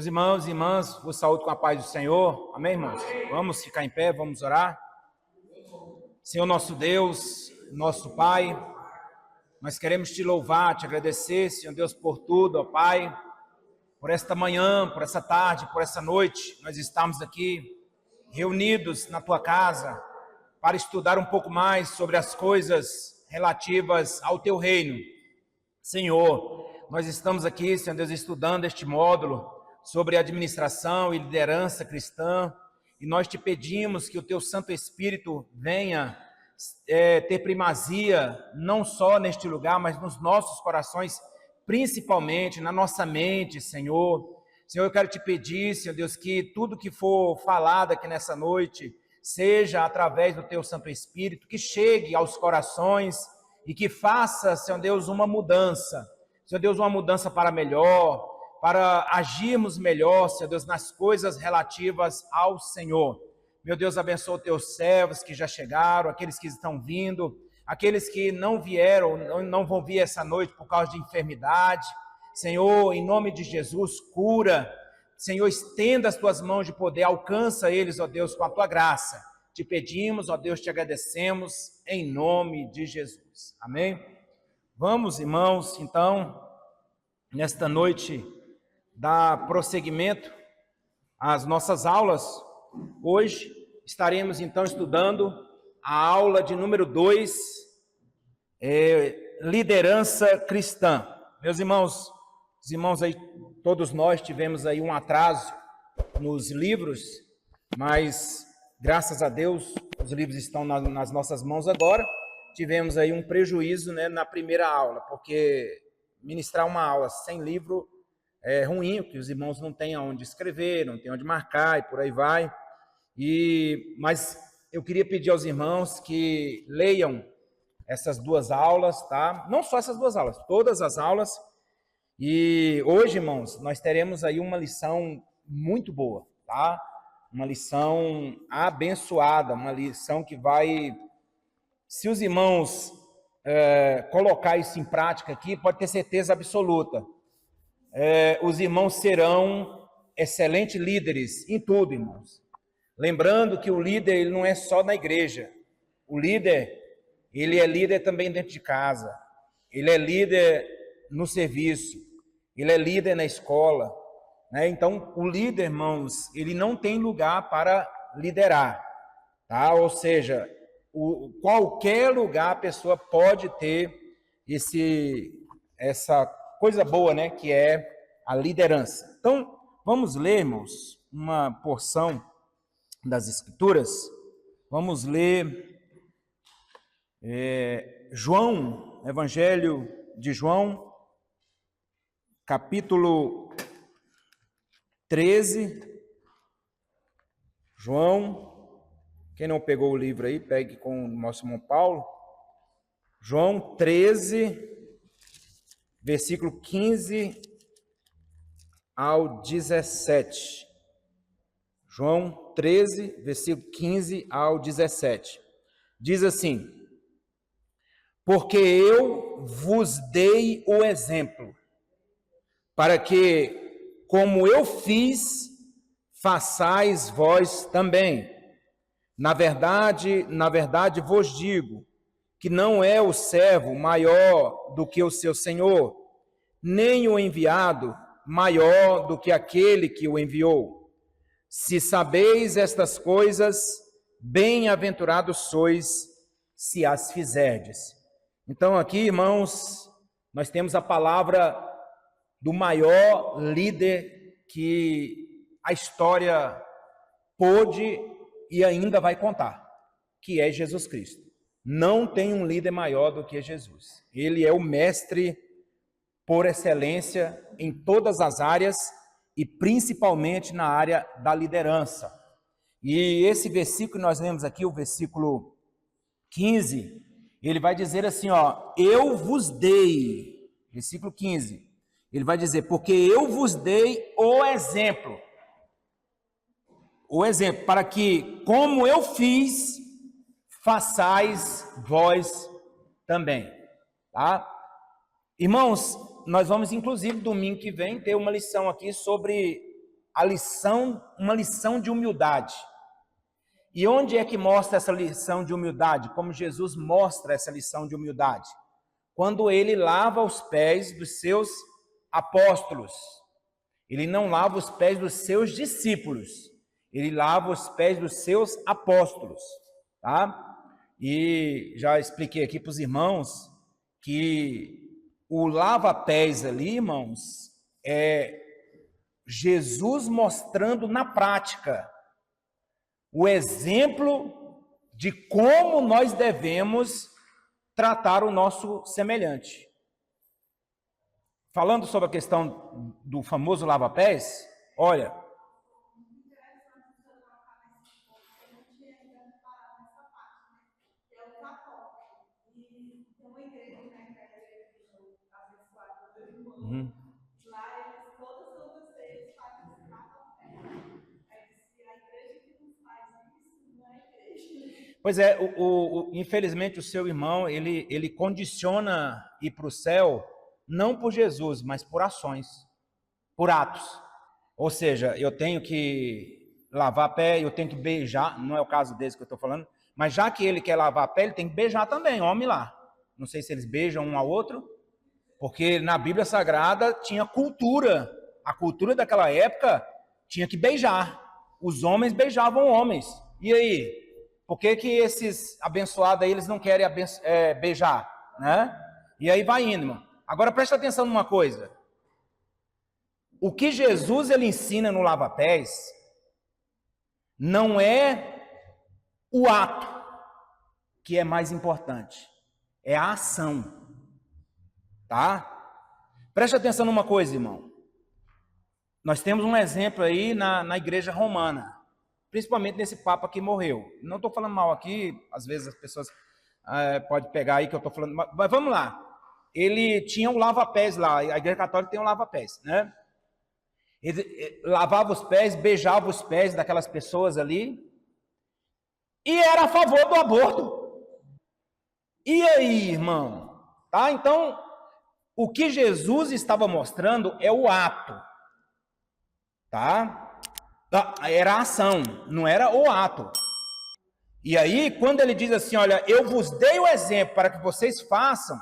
Meus irmãos e irmãs, vos saúdo com a paz do Senhor. Amém, irmãos? Vamos ficar em pé, vamos orar. Senhor nosso Deus, nosso Pai, nós queremos te louvar, te agradecer, Senhor Deus, por tudo, ó Pai, por esta manhã, por essa tarde, por essa noite. Nós estamos aqui reunidos na tua casa para estudar um pouco mais sobre as coisas relativas ao teu reino. Senhor, nós estamos aqui, Senhor Deus, estudando este módulo sobre administração e liderança cristã, e nós te pedimos que o teu Santo Espírito venha ter primazia, não só neste lugar, mas nos nossos corações, principalmente na nossa mente, Senhor. Senhor, eu quero te pedir, Senhor Deus, que tudo que for falado aqui nessa noite, seja através do teu Santo Espírito, que chegue aos corações e que faça, Senhor Deus, uma mudança. Senhor Deus, uma mudança para melhor, para agirmos melhor, Senhor Deus, nas coisas relativas ao Senhor. Meu Deus, abençoa os teus servos que já chegaram, aqueles que estão vindo, aqueles que não vieram, não vão vir essa noite por causa de enfermidade. Senhor, em nome de Jesus, cura. Senhor, estenda as tuas mãos de poder, alcança eles, ó Deus, com a tua graça. Te pedimos, ó Deus, te agradecemos, em nome de Jesus. Amém? Vamos, irmãos, então, nesta noite, dar prosseguimento às nossas aulas. Hoje estaremos então estudando a aula de número 2, liderança cristã. Meus irmãos, os irmãos aí, todos nós tivemos aí um atraso nos livros, mas graças a Deus os livros estão nas nossas mãos agora. Tivemos aí um prejuízo, né, na primeira aula, porque ministrar uma aula sem livro é ruim, porque os irmãos não têm onde escrever, não têm onde marcar e por aí vai. Mas eu queria pedir aos irmãos que leiam essas duas aulas, tá? Não só essas duas aulas, todas as aulas. E hoje, irmãos, nós teremos aí uma lição muito boa, tá? Uma lição abençoada, uma lição que vai... Se os irmãos colocar isso em prática aqui, pode ter certeza absoluta. Os irmãos serão excelentes líderes em tudo, irmãos. Lembrando que o líder, ele não é só na igreja. O líder, ele é líder também dentro de casa. Ele é líder no serviço. Ele é líder na escola, né? Então, o líder, irmãos, ele não tem lugar para liderar, tá? Ou seja, qualquer lugar a pessoa pode ter essa coisa boa, né, que é a liderança. Então, vamos ler, irmãos, uma porção das Escrituras. Vamos ler João, Evangelho de João, capítulo 13. João, quem não pegou o livro aí, pegue com o nosso irmão Paulo. João 13, versículo 15 ao 17. João 13, versículo 15 ao 17. Diz assim: porque eu vos dei o exemplo, para que, como eu fiz, façais vós também. Na verdade vos digo, que não é o servo maior do que o seu senhor, nem o enviado maior do que aquele que o enviou. Se sabeis estas coisas, bem-aventurados sois, se as fizerdes. Então aqui, irmãos, nós temos a palavra do maior líder que a história pôde e ainda vai contar, que é Jesus Cristo. Não tem um líder maior do que Jesus. Ele é o mestre por excelência em todas as áreas e principalmente na área da liderança. E esse versículo que nós lemos aqui, o versículo 15, ele vai dizer assim, ó, eu vos dei, versículo 15, ele vai dizer, porque eu vos dei o exemplo, para que, como eu fiz, façais vós também, tá? Irmãos, nós vamos, inclusive, domingo que vem, ter uma lição aqui sobre uma lição de humildade. E onde é que mostra essa lição de humildade? Como Jesus mostra essa lição de humildade? Quando ele lava os pés dos seus apóstolos. Ele não lava os pés dos seus discípulos. Ele lava os pés dos seus apóstolos, tá? E já expliquei aqui para os irmãos que o lava-pés ali, irmãos, é Jesus mostrando na prática o exemplo de como nós devemos tratar o nosso semelhante. Falando sobre a questão do famoso lava-pés, olha, uhum. Pois é, infelizmente o seu irmão, ele condiciona ir para o céu, não por Jesus, mas por ações, por atos. Ou seja, eu tenho que lavar pé, eu tenho que beijar, não é o caso desse que eu estou falando, mas já que ele quer lavar pé, ele tem que beijar também, homem lá. Não sei se eles beijam um ao outro, porque na Bíblia Sagrada tinha cultura, a cultura daquela época tinha que beijar. Os homens beijavam homens. E aí? Por que esses abençoados aí, eles não querem beijar, né? E aí vai indo, irmão. Agora presta atenção numa coisa. O que Jesus ele ensina no lava-pés não é o ato que é mais importante, é a ação, tá? Presta atenção numa coisa, irmão. Nós temos um exemplo aí na igreja romana, principalmente nesse Papa que morreu. Não estou falando mal aqui, às vezes as pessoas podem pegar aí que eu estou falando, mas vamos lá. Ele tinha um lava-pés lá, a igreja católica tem um lava-pés, né? Ele lavava os pés, beijava os pés daquelas pessoas ali, e era a favor do aborto. E aí, irmão? Tá? Então, o que Jesus estava mostrando é o ato, tá? Era a ação, não era o ato. E aí, quando ele diz assim, olha, eu vos dei o exemplo para que vocês façam,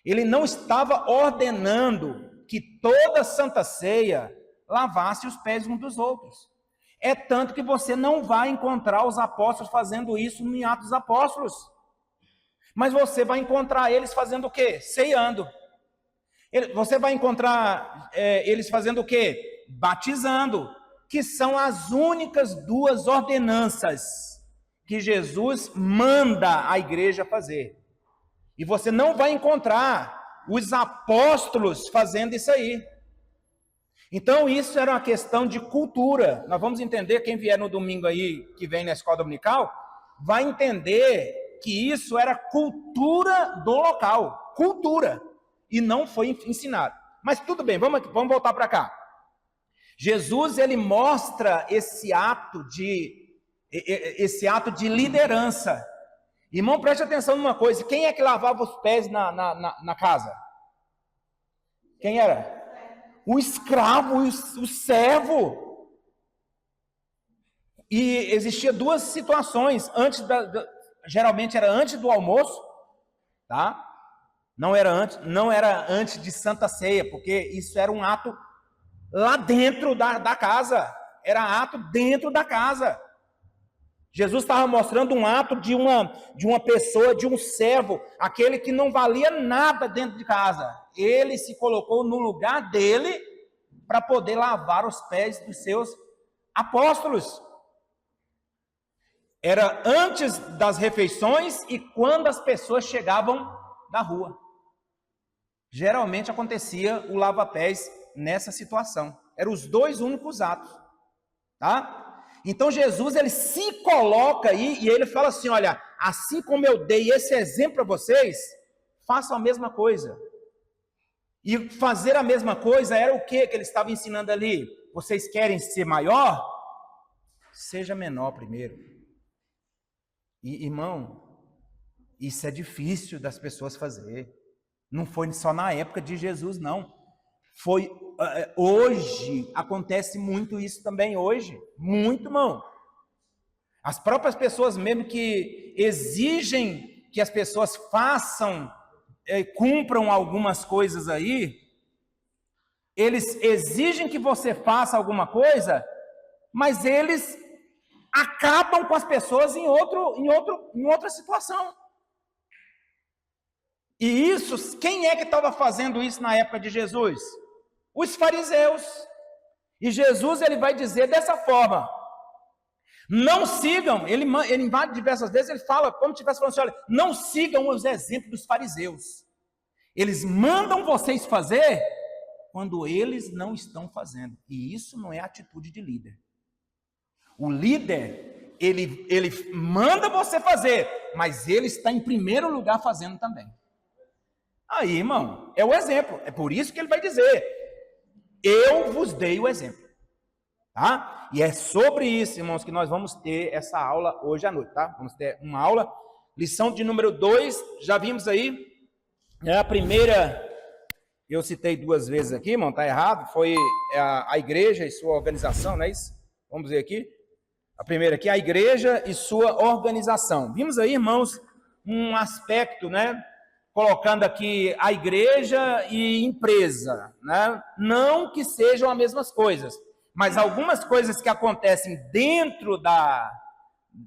ele não estava ordenando que toda Santa Ceia lavasse os pés uns dos outros. É tanto que você não vai encontrar os apóstolos fazendo isso em Atos dos Apóstolos. Mas você vai encontrar eles fazendo o quê? Ceando. Você vai encontrar eles fazendo o quê? Batizando. Que são as únicas duas ordenanças que Jesus manda a igreja fazer. E você não vai encontrar os apóstolos fazendo isso aí. Então, isso era uma questão de cultura. Nós vamos entender, quem vier no domingo aí, que vem na escola dominical, vai entender que isso era cultura do local. Cultura. E não foi ensinado. Mas tudo bem, vamos voltar para cá. Jesus, ele mostra esse ato de liderança. Irmão, preste atenção numa coisa. Quem é que lavava os pés na casa? Quem era? O escravo, o servo. E existia duas situações. Geralmente era antes do almoço, tá? Não era antes de Santa Ceia, porque isso era um ato lá dentro da casa. Era ato dentro da casa. Jesus estava mostrando um ato de uma pessoa, de um servo, aquele que não valia nada dentro de casa. Ele se colocou no lugar dele para poder lavar os pés dos seus apóstolos. Era antes das refeições e quando as pessoas chegavam da rua. Geralmente acontecia o lava-pés nessa situação. Eram os dois únicos atos, tá? Então Jesus, ele se coloca aí e ele fala assim, olha, assim como eu dei esse exemplo para vocês, façam a mesma coisa. E fazer a mesma coisa era o que ele estava ensinando ali? Vocês querem ser maior? Seja menor primeiro. E, irmão, isso é difícil das pessoas fazer. Não foi só na época de Jesus, não. Foi hoje acontece muito isso também hoje, muito, irmão. As próprias pessoas mesmo que exigem que as pessoas façam, cumpram algumas coisas aí, eles exigem que você faça alguma coisa, mas eles acabam com as pessoas em outra situação. E isso, quem é que estava fazendo isso na época de Jesus? Os fariseus. E Jesus, ele vai dizer dessa forma: não sigam, ele invade diversas vezes, ele fala, como se estivesse falando assim, olha, não sigam os exemplos dos fariseus. Eles mandam vocês fazer quando eles não estão fazendo. E isso não é atitude de líder. O líder, ele manda você fazer, mas ele está em primeiro lugar fazendo também. Aí, irmão, é o exemplo. É por isso que ele vai dizer: eu vos dei o exemplo. Tá? E é sobre isso, irmãos, que nós vamos ter essa aula hoje à noite, tá? Vamos ter uma aula, lição de número 2, já vimos aí, a primeira, eu citei 2 vezes aqui, irmão, tá errado, foi a igreja e sua organização, não é isso? Vamos ver aqui. A primeira aqui, a igreja e sua organização. Vimos aí, irmãos, um aspecto, né? Colocando aqui a igreja e empresa, né? Não que sejam as mesmas coisas, mas algumas coisas que acontecem dentro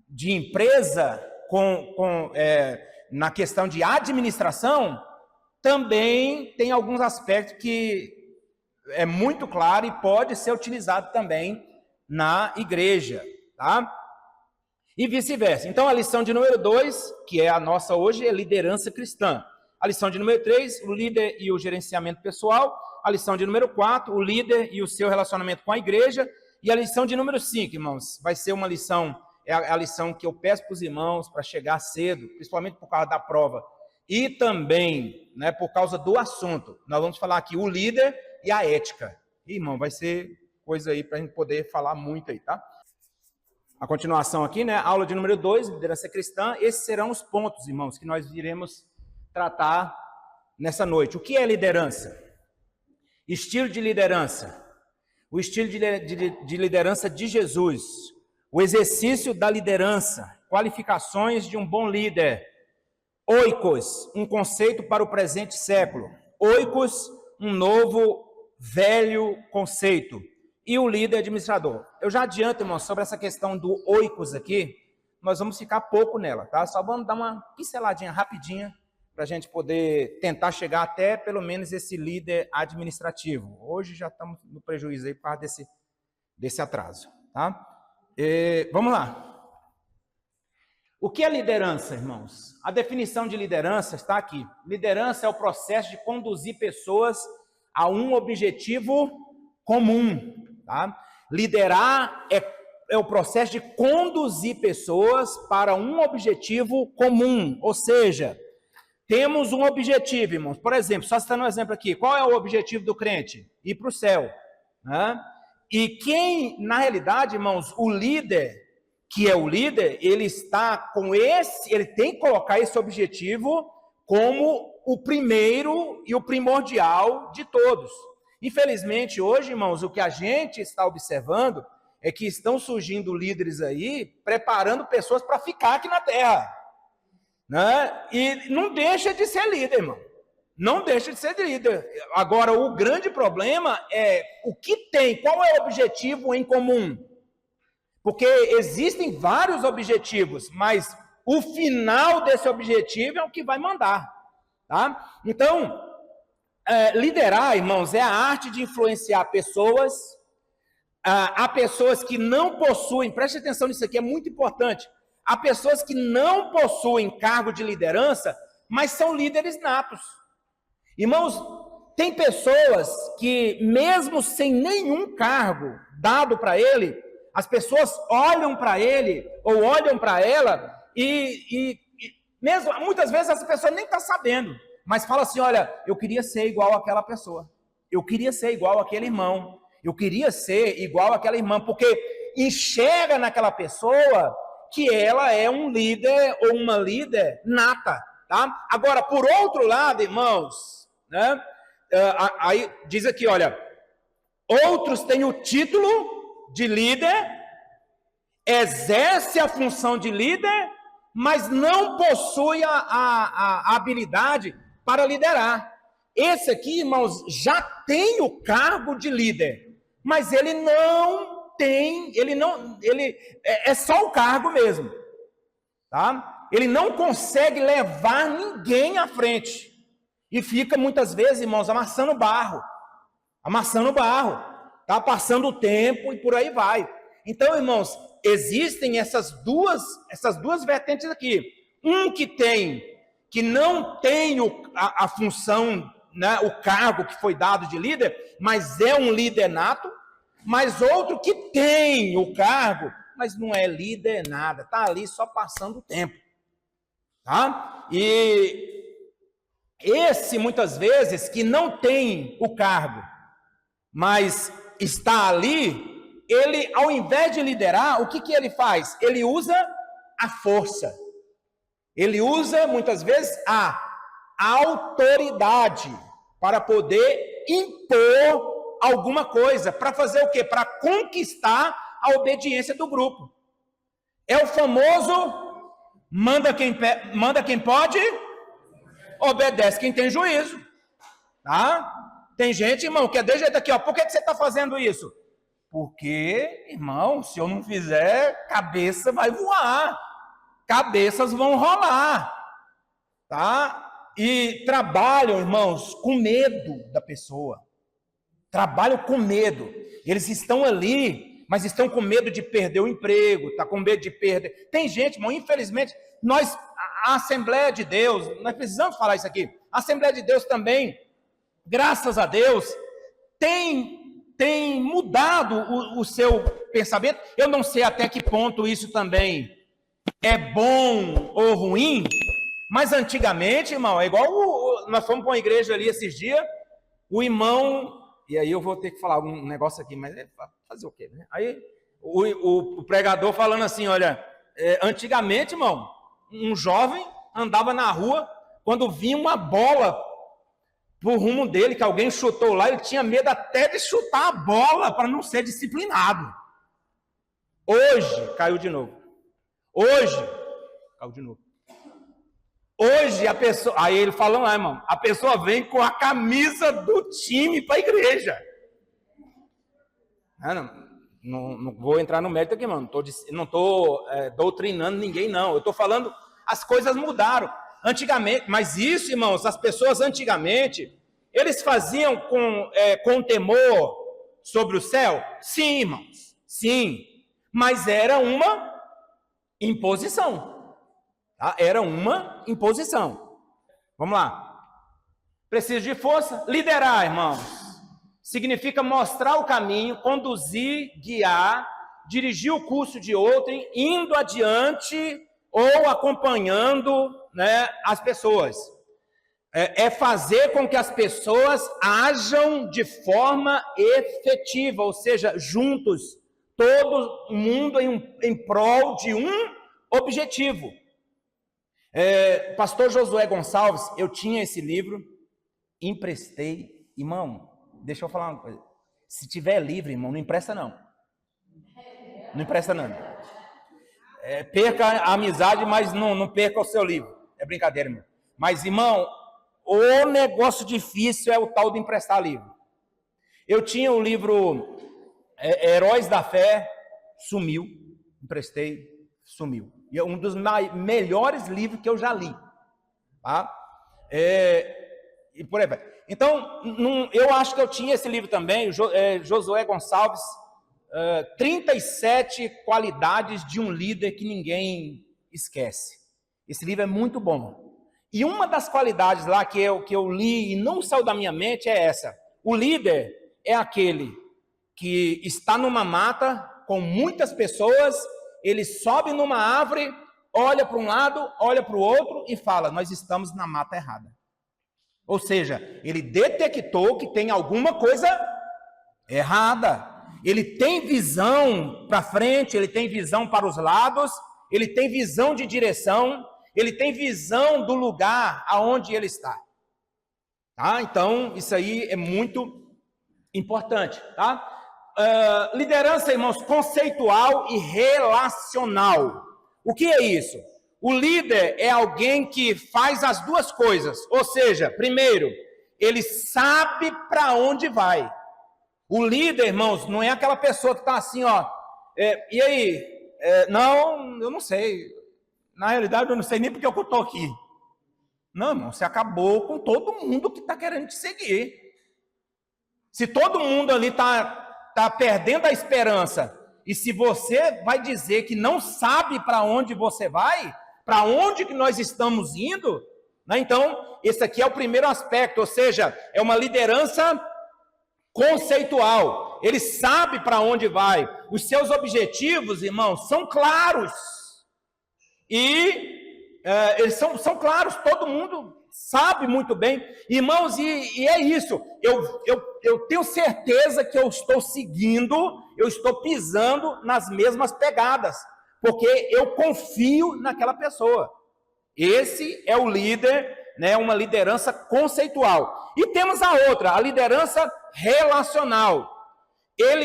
de empresa, na questão de administração, também tem alguns aspectos que é muito claro e pode ser utilizado também na igreja, tá? E vice-versa. Então, a lição de número 2, que é a nossa hoje, é liderança cristã. A lição de número 3, o líder e o gerenciamento pessoal. A lição de número 4, o líder e o seu relacionamento com a igreja. E a lição de número 5, irmãos, vai ser uma lição, é a lição que eu peço para os irmãos para chegar cedo, principalmente por causa da prova. E também, né, por causa do assunto. Nós vamos falar aqui o líder e a ética. E, irmão, vai ser coisa aí para a gente poder falar muito aí, tá? A continuação aqui, né? Aula de número 2, liderança cristã. Esses serão os pontos, irmãos, que nós iremos tratar nessa noite. O que é liderança? Estilo de liderança. O estilo de liderança de Jesus. O exercício da liderança. Qualificações de um bom líder. Oikos, um conceito para o presente século. Oikos, um novo, velho conceito. E o líder administrador. Eu já adianto, irmão, sobre essa questão do oikos aqui, nós vamos ficar pouco nela, tá? Só vamos dar uma pinceladinha rapidinha para a gente poder tentar chegar até pelo menos esse líder administrativo. Hoje já estamos no prejuízo aí por causa desse atraso, tá? Vamos lá. O que é liderança, irmãos? A definição de liderança está aqui. Liderança é o processo de conduzir pessoas a um objetivo comum. Tá? Liderar é o processo de conduzir pessoas para um objetivo comum, ou seja, temos um objetivo, irmãos. Por exemplo, só citando um exemplo aqui, qual é o objetivo do crente? Ir para o céu. Né? E quem, na realidade, irmãos, o líder, que é o líder, ele tem que colocar esse objetivo como o primeiro e o primordial de todos. Infelizmente, hoje, irmãos, o que a gente está observando é que estão surgindo líderes aí, preparando pessoas para ficar aqui na terra. Né? E não deixa de ser líder, irmão. Não deixa de ser líder. Agora, o grande problema é o que tem, qual é o objetivo em comum? Porque existem vários objetivos, mas o final desse objetivo é o que vai mandar. Tá? Então, liderar, irmãos, é a arte de influenciar pessoas. Há pessoas que não possuem, preste atenção nisso aqui, é muito importante. Há pessoas que não possuem cargo de liderança, mas são líderes natos. Irmãos, tem pessoas que, mesmo sem nenhum cargo dado para ele, as pessoas olham para ele ou olham para ela e mesmo, muitas vezes essa pessoa nem está sabendo, mas fala assim, olha, eu queria ser igual àquela pessoa, eu queria ser igual àquele irmão, eu queria ser igual àquela irmã, porque enxerga naquela pessoa que ela é um líder ou uma líder nata, tá? Agora, por outro lado, irmãos, né, aí diz aqui, olha, Outros têm o título de líder, exerce a função de líder, mas não possui a habilidade para liderar. Esse aqui, irmãos, já tem o cargo de líder, mas ele não tem, ele é só o cargo mesmo, tá? Ele não consegue levar ninguém à frente e fica muitas vezes, irmãos, amassando barro, tá? Passando o tempo e por aí vai. Então, irmãos, existem essas duas vertentes aqui. Um que não tem a função, né, o cargo que foi dado de líder, mas é um líder nato, mas outro que tem o cargo, mas não é líder nada, está ali só passando o tempo. Tá? E esse, muitas vezes, que não tem o cargo, mas está ali, ele, ao invés de liderar, o que ele faz? Ele usa a força. Ele usa, muitas vezes, a autoridade para poder impor alguma coisa. Para fazer o quê? Para conquistar a obediência do grupo. É o famoso manda quem pode, obedece quem tem juízo. Tá? Tem gente, irmão, que é desse jeito aqui, ó. Por que você está fazendo isso? Porque, irmão, se eu não fizer, cabeça vai voar. Cabeças vão rolar. Tá? E trabalham, irmãos, com medo da pessoa. Trabalham com medo. Eles estão ali, mas estão com medo de perder o emprego, está com medo de perder. Tem gente, irmão, infelizmente, a Assembleia de Deus, nós precisamos falar isso aqui. A Assembleia de Deus também, graças a Deus, tem mudado o seu pensamento. Eu não sei até que ponto isso também é bom ou ruim, mas antigamente, irmão, é igual nós fomos para uma igreja ali esses dias, o irmão, e aí eu vou ter que falar um negócio aqui, mas é fazer o quê, né? Aí o pregador falando assim, olha, antigamente, irmão, um jovem andava na rua, quando vinha uma bola pro rumo dele, que alguém chutou lá, ele tinha medo até de chutar a bola para não ser disciplinado. Hoje, caiu de novo. Hoje, caiu de novo. Hoje a pessoa, aí ele falou lá, irmão, a pessoa vem com a camisa do time para a igreja. Não vou entrar no mérito aqui, mano. Não estou doutrinando ninguém, não. Eu estou falando, as coisas mudaram. Antigamente, mas isso, irmãos, as pessoas antigamente, eles faziam com temor sobre o céu? Sim, irmãos, sim. Mas era uma imposição. Tá? Era uma imposição. Vamos lá. Preciso de força. Liderar, irmãos, significa mostrar o caminho, conduzir, guiar, dirigir o curso de outrem, indo adiante ou acompanhando, né, as pessoas. É fazer com que as pessoas ajam de forma efetiva, ou seja, juntos, todo mundo em prol de um objetivo. Pastor Josué Gonçalves, eu tinha esse livro, emprestei, irmão, deixa eu falar uma coisa, se tiver livre, irmão, não empresta não. Não empresta não. Perca a amizade, mas não perca o seu livro. É brincadeira, irmão. Mas, irmão, o negócio difícil é o tal de emprestar livro. Eu tinha o livro Heróis da Fé, sumiu, emprestei, sumiu. E é um dos melhores livros que eu já li. Tá? E por aí vai. Então, eu acho que eu tinha esse livro também, Josué Gonçalves, 37 qualidades de um líder que ninguém esquece. Esse livro é muito bom. E uma das qualidades lá que eu li e não saiu da minha mente é essa. O líder é aquele que está numa mata com muitas pessoas, ele sobe numa árvore, olha para um lado, olha para o outro e fala, nós estamos na mata errada. Ou seja, ele detectou que tem alguma coisa errada. Ele tem visão para frente, ele tem visão para os lados, ele tem visão de direção, ele tem visão do lugar aonde ele está. Tá? Então, isso aí é muito Importante, tá? Liderança, irmãos, conceitual e relacional. O que é isso? O líder é alguém que faz as duas coisas. Ou seja, primeiro, ele sabe para onde vai. O líder, irmãos, não é aquela pessoa que está assim, ó. E aí? Não, eu não sei. Na realidade, eu não sei nem porque eu estou aqui. Não, irmão, você acabou com todo mundo que está querendo te seguir. Se todo mundo ali está perdendo a esperança, e se você vai dizer que não sabe para onde você vai, para onde que nós estamos indo, né? Então, esse aqui é o primeiro aspecto, ou seja, é uma liderança conceitual. Ele sabe para onde vai. Os seus objetivos, irmãos, são claros. E eles são claros, todo mundo sabe muito bem. Irmãos, e é isso. Eu tenho certeza que eu estou seguindo, eu estou pisando nas mesmas pegadas, porque eu confio naquela pessoa. Esse é o líder, né, uma liderança conceitual. E temos a outra, a liderança relacional.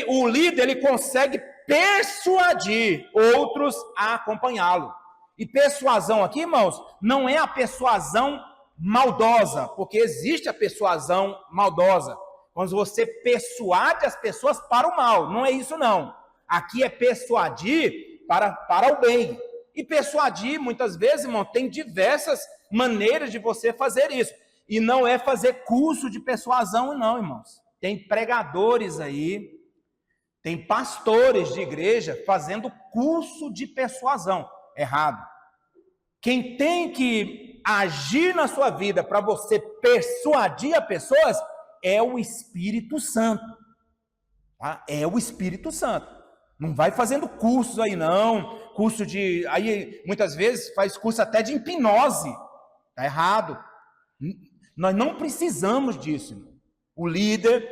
O líder, ele consegue persuadir outros a acompanhá-lo. E persuasão aqui, irmãos, não é a persuasão maldosa, porque existe a persuasão maldosa, quando você persuade as pessoas para o mal, não é isso não. Aqui é persuadir para o bem. E persuadir, muitas vezes, irmão, tem diversas maneiras de você fazer isso. E não é fazer curso de persuasão, não, irmãos. Tem pregadores aí, tem pastores de igreja fazendo curso de persuasão. Errado. Quem tem que agir na sua vida para você persuadir as pessoas é o Espírito Santo. Tá? É o Espírito Santo. Não vai fazendo cursos aí não, curso de... Aí muitas vezes faz curso até de hipnose. Está errado. Nós não precisamos disso, irmão. O líder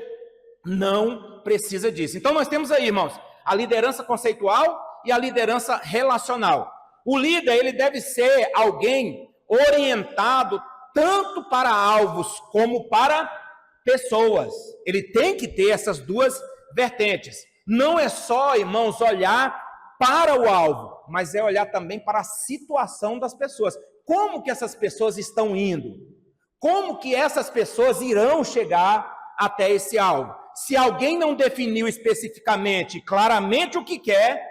não precisa disso. Então nós temos aí, irmãos, a liderança conceitual e a liderança relacional. O líder, ele deve ser alguém orientado tanto para alvos como para pessoas. Ele tem que ter essas duas vertentes. Não é só, irmãos, olhar para o alvo, mas é olhar também para a situação das pessoas. Como que essas pessoas estão indo? Como que essas pessoas irão chegar até esse alvo? Se alguém não definiu especificamente, claramente o que quer,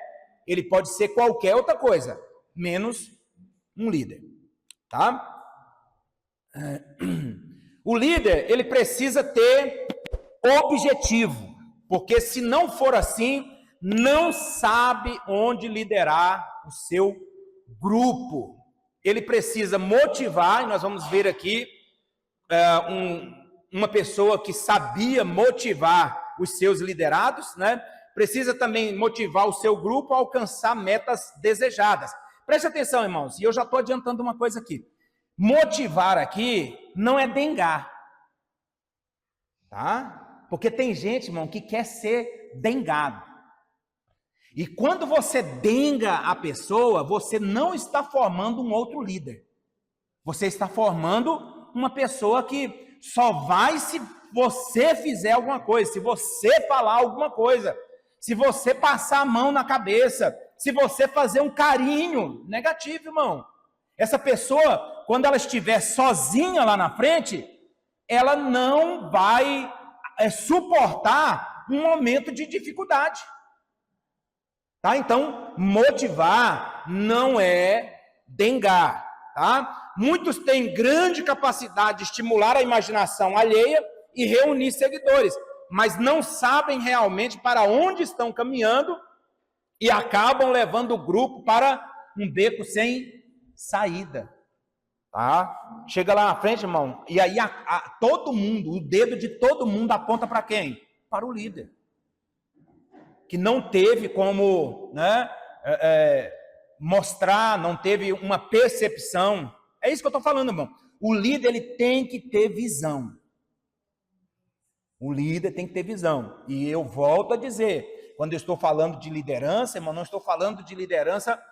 ele pode ser qualquer outra coisa, menos um líder, tá? O líder, ele precisa ter objetivo, porque se não for assim, não sabe onde liderar o seu grupo. Ele precisa motivar, e nós vamos ver aqui uma pessoa que sabia motivar os seus liderados, né? Precisa também motivar o seu grupo a alcançar metas desejadas. Preste atenção, irmãos, e eu já estou adiantando uma coisa aqui. Motivar aqui não é dengar, tá? Porque tem gente, irmão, que quer ser dengado. E quando você denga a pessoa, você não está formando um outro líder. Você está formando uma pessoa que só vai se você fizer alguma coisa, se você falar alguma coisa, se você passar a mão na cabeça, se você fazer um carinho negativo, irmão. Essa pessoa, quando ela estiver sozinha lá na frente, ela não vai suportar um momento de dificuldade. Tá? Então, motivar não é dengar, tá? Muitos têm grande capacidade de estimular a imaginação alheia e reunir seguidores, mas não sabem realmente para onde estão caminhando e acabam levando o grupo para um beco sem saída, tá? Chega lá na frente, irmão, e aí todo mundo, o dedo de todo mundo aponta para quem? Para o líder, que não teve como, né, mostrar, não teve uma percepção. É isso que eu estou falando, irmão. O líder, ele tem que ter visão. O líder tem que ter visão. E eu volto a dizer, quando eu estou falando de liderança, irmão, não estou falando de liderança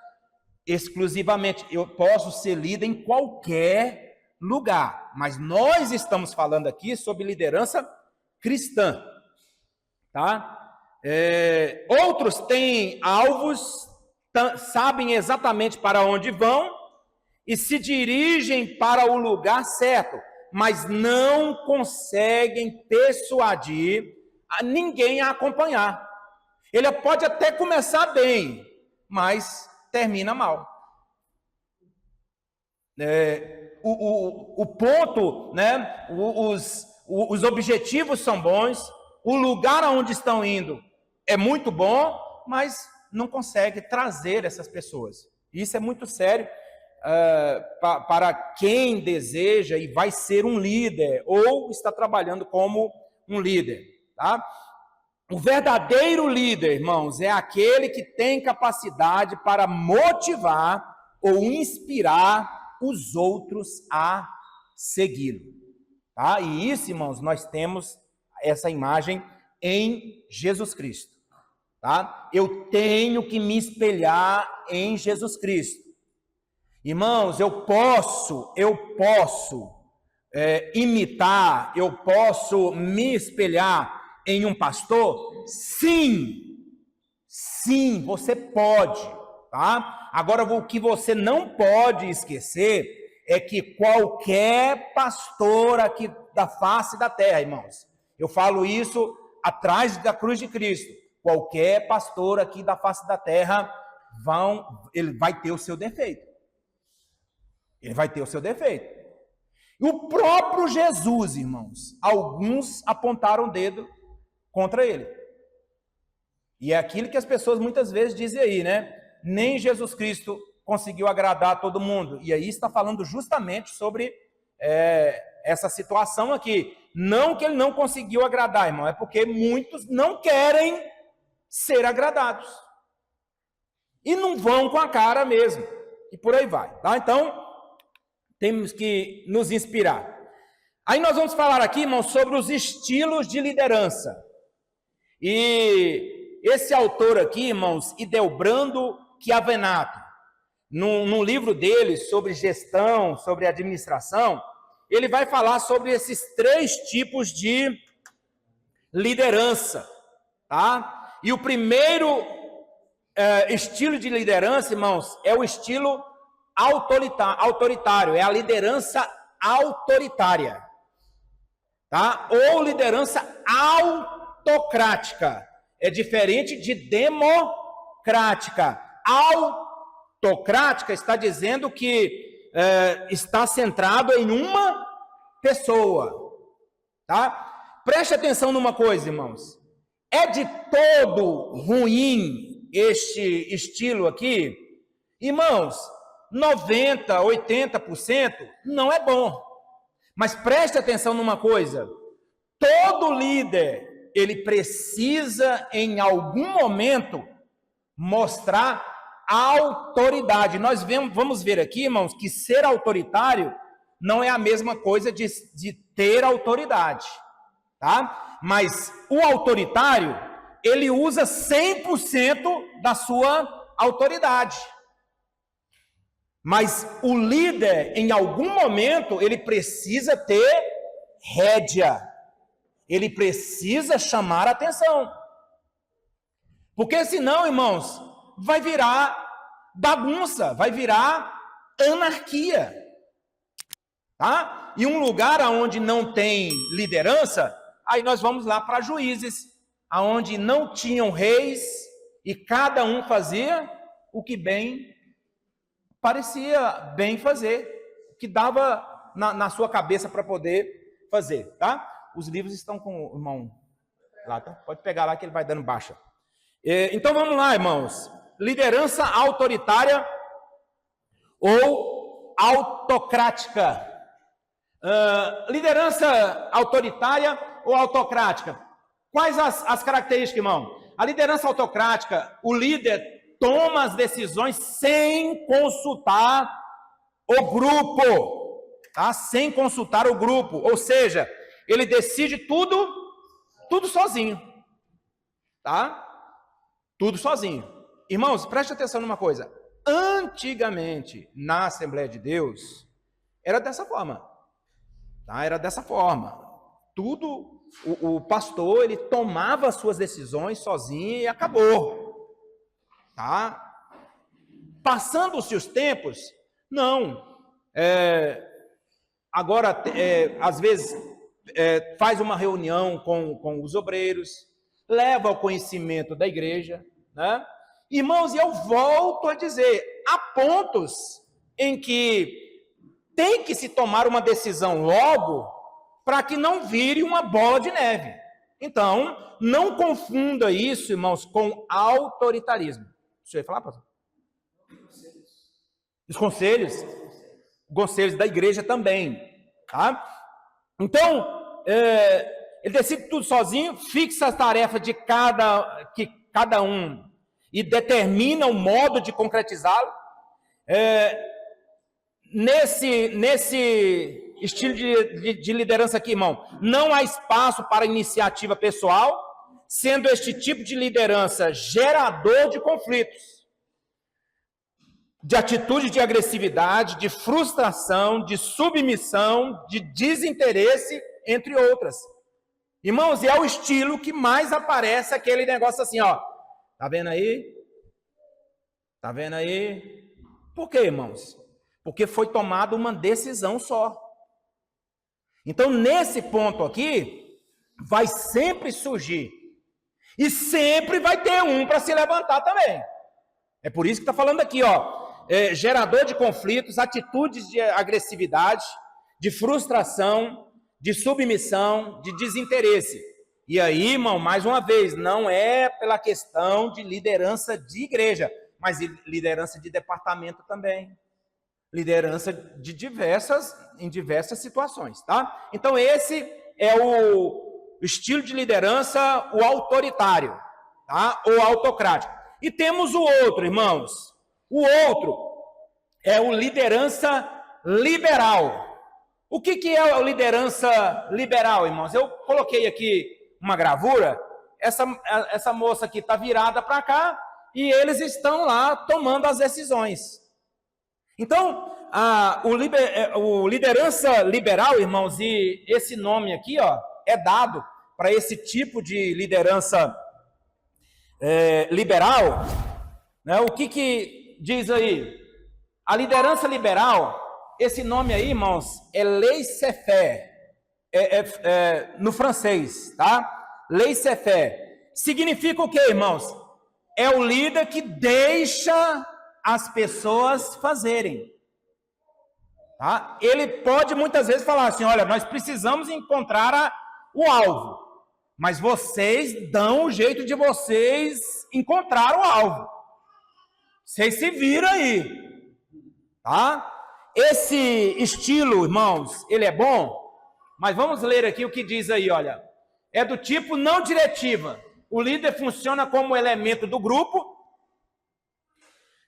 exclusivamente. Eu posso ser líder em qualquer lugar, mas nós estamos falando aqui sobre liderança cristã. tá? Outros têm alvos, sabem exatamente para onde vão e se dirigem para o lugar certo, mas não conseguem persuadir a ninguém a acompanhar. Ele pode até começar bem, mas termina mal. O ponto, né? Os objetivos são bons, o lugar aonde estão indo é muito bom, mas não consegue trazer essas pessoas. Isso é muito sério para quem deseja e vai ser um líder ou está trabalhando como um líder, tá? O verdadeiro líder, irmãos, é aquele que tem capacidade para motivar ou inspirar os outros a segui-lo, tá? E isso, irmãos, nós temos essa imagem em Jesus Cristo, tá? Eu tenho que me espelhar em Jesus Cristo. Irmãos, eu posso imitar, eu posso me espelhar em um pastor? Sim, você pode, tá? Agora, o que você não pode esquecer é que qualquer pastor aqui da face da terra, irmãos, eu falo isso atrás da cruz de Cristo, qualquer pastor aqui da face da terra, ele vai ter o seu defeito. Ele vai ter o seu defeito. E o próprio Jesus, irmãos, alguns apontaram o dedo contra ele. E é aquilo que as pessoas muitas vezes dizem aí, né? Nem Jesus Cristo conseguiu agradar todo mundo. E aí está falando justamente sobre essa situação aqui. Não que ele não conseguiu agradar, irmão, é porque muitos não querem ser agradados. E não vão com a cara mesmo. E por aí vai, tá? Então, temos que nos inspirar. Aí nós vamos falar aqui, irmão, sobre os estilos de liderança. E esse autor aqui, irmãos, Hildebrando Chiavenato, num livro dele sobre gestão, sobre administração, ele vai falar sobre esses 3 tipos de liderança, tá? E o primeiro estilo de liderança, irmãos, é o estilo autoritário, é a liderança autoritária, tá? Ou liderança autocrática, é diferente de democrática. Autocrática está dizendo que está centrado em uma pessoa, tá? Preste atenção numa coisa, irmãos, é de todo ruim este estilo aqui? Irmãos, 90%, 80% não é bom. Mas preste atenção numa coisa, todo líder, ele precisa em algum momento mostrar autoridade. Nós vamos ver aqui, irmãos, que ser autoritário não é a mesma coisa de ter autoridade, tá? Mas o autoritário, ele usa 100% da sua autoridade. Mas o líder, em algum momento, ele precisa ter rédea. Ele precisa chamar a atenção. Porque senão, irmãos, vai virar bagunça, vai virar anarquia. Tá? E um lugar onde não tem liderança, aí nós vamos lá para Juízes, onde não tinham reis e cada um fazia o que bem parecia bem fazer, que dava na sua cabeça para poder fazer, tá? Os livros estão com o irmão lá, tá? Pode pegar lá que ele vai dando baixa. Então vamos lá, irmãos. Liderança autoritária ou autocrática. Liderança autoritária ou autocrática? Quais as características, irmão? A liderança autocrática, o líder toma as decisões sem consultar o grupo, tá? Sem consultar o grupo, ou seja, ele decide tudo sozinho, tá? Tudo sozinho. Irmãos, preste atenção numa coisa. Antigamente, na Assembleia de Deus, era dessa forma, tá? Era dessa forma. Tudo o pastor, ele tomava as suas decisões sozinho e acabou. Tá? Passando-se os tempos, não. Agora, às vezes, faz uma reunião com os obreiros, leva ao conhecimento da igreja, né? Irmãos, e eu volto a dizer, há pontos em que tem que se tomar uma decisão logo, para que não vire uma bola de neve. Então, não confunda isso, irmãos, com autoritarismo. Deixa eu falar, pastor? Os conselhos da igreja também, tá? Então, ele decide tudo sozinho, fixa a tarefa de cada um e determina o modo de concretizá-lo. Nesse estilo de liderança aqui, irmão, não há espaço para iniciativa pessoal, sendo este tipo de liderança gerador de conflitos, de atitude de agressividade, de frustração, de submissão, de desinteresse, entre outras. Irmãos, e é o estilo que mais aparece aquele negócio assim, ó. Tá vendo aí? Tá vendo aí? Por quê, irmãos? Porque foi tomada uma decisão só. Então, nesse ponto aqui, vai sempre surgir. E sempre vai ter um para se levantar também. É por isso que está falando aqui, ó. Gerador de conflitos, atitudes de agressividade, de frustração, de submissão, de desinteresse. E aí, irmão, mais uma vez, não é pela questão de liderança de igreja, mas liderança de departamento também. Liderança em diversas situações, tá? Então, esse é o estilo de liderança, o autoritário, tá? Ou autocrático. E temos o outro, irmãos. O outro é o liderança liberal. O que é a liderança liberal, irmãos? Eu coloquei aqui uma gravura. Essa moça aqui está virada para cá e eles estão lá tomando as decisões. Então, o liderança liberal, irmãos, e esse nome aqui, ó, é dado para esse tipo de liderança liberal, né? O que diz aí? A liderança liberal, esse nome aí, irmãos, é laissez-faire, no francês, tá? Laissez-faire. Significa o quê, irmãos? É o líder que deixa as pessoas fazerem. Tá? Ele pode muitas vezes falar assim, olha, nós precisamos encontrar o alvo, mas vocês dão o jeito de vocês encontrar o alvo. Vocês se viram aí. Tá? Esse estilo, irmãos, ele é bom, mas vamos ler aqui o que diz aí, olha. É do tipo não diretiva. O líder funciona como elemento do grupo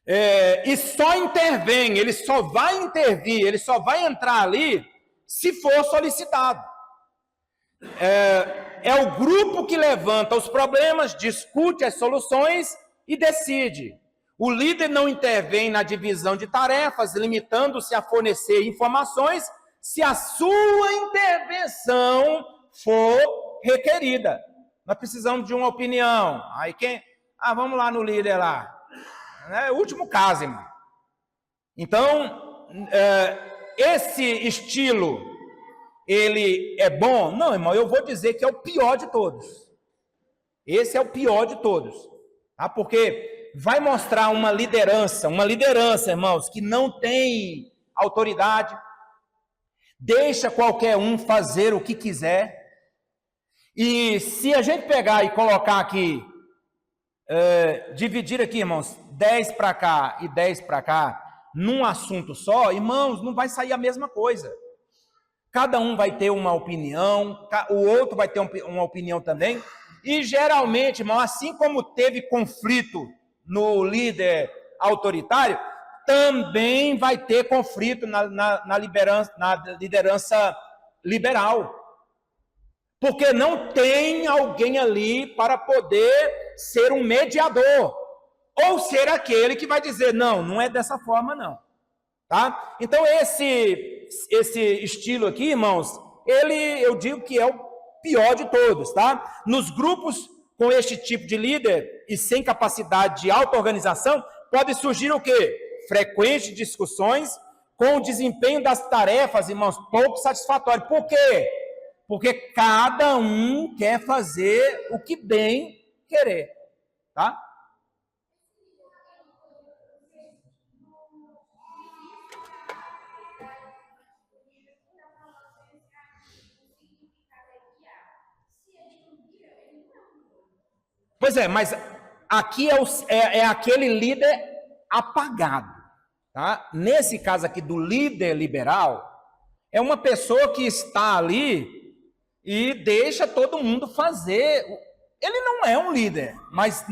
e só intervém, ele só vai intervir, ele só vai entrar ali se for solicitado. É o grupo que levanta os problemas, discute as soluções e decide. O líder não intervém na divisão de tarefas, limitando-se a fornecer informações se a sua intervenção for requerida. Nós precisamos de uma opinião. Aí vamos lá no líder lá. É o último caso, irmão. Então, esse estilo, ele é bom? Não, irmão, eu vou dizer que é o pior de todos. Esse é o pior de todos. Tá? Porque vai mostrar uma liderança, irmãos, que não tem autoridade, deixa qualquer um fazer o que quiser. E se a gente pegar e colocar aqui, dividir aqui, irmãos, 10 para cá e 10 para cá, num assunto só, irmãos, não vai sair a mesma coisa. Cada um vai ter uma opinião, o outro vai ter uma opinião também. E geralmente, irmão, assim como teve conflito no líder autoritário, também vai ter conflito na liderança liberal. Porque não tem alguém ali para poder ser um mediador, ou ser aquele que vai dizer, não é dessa forma não. Tá? Então esse estilo aqui, irmãos, eu digo que é o pior de todos, tá? Nos grupos com este tipo de líder e sem capacidade de auto-organização, pode surgir o quê? Frequentes discussões com o desempenho das tarefas, irmãos, pouco satisfatório. Por quê? Porque cada um quer fazer o que bem querer, tá? Pois é, mas aqui é aquele líder apagado, tá? Nesse caso aqui do líder liberal, é uma pessoa que está ali e deixa todo mundo fazer. Ele não é um líder, mas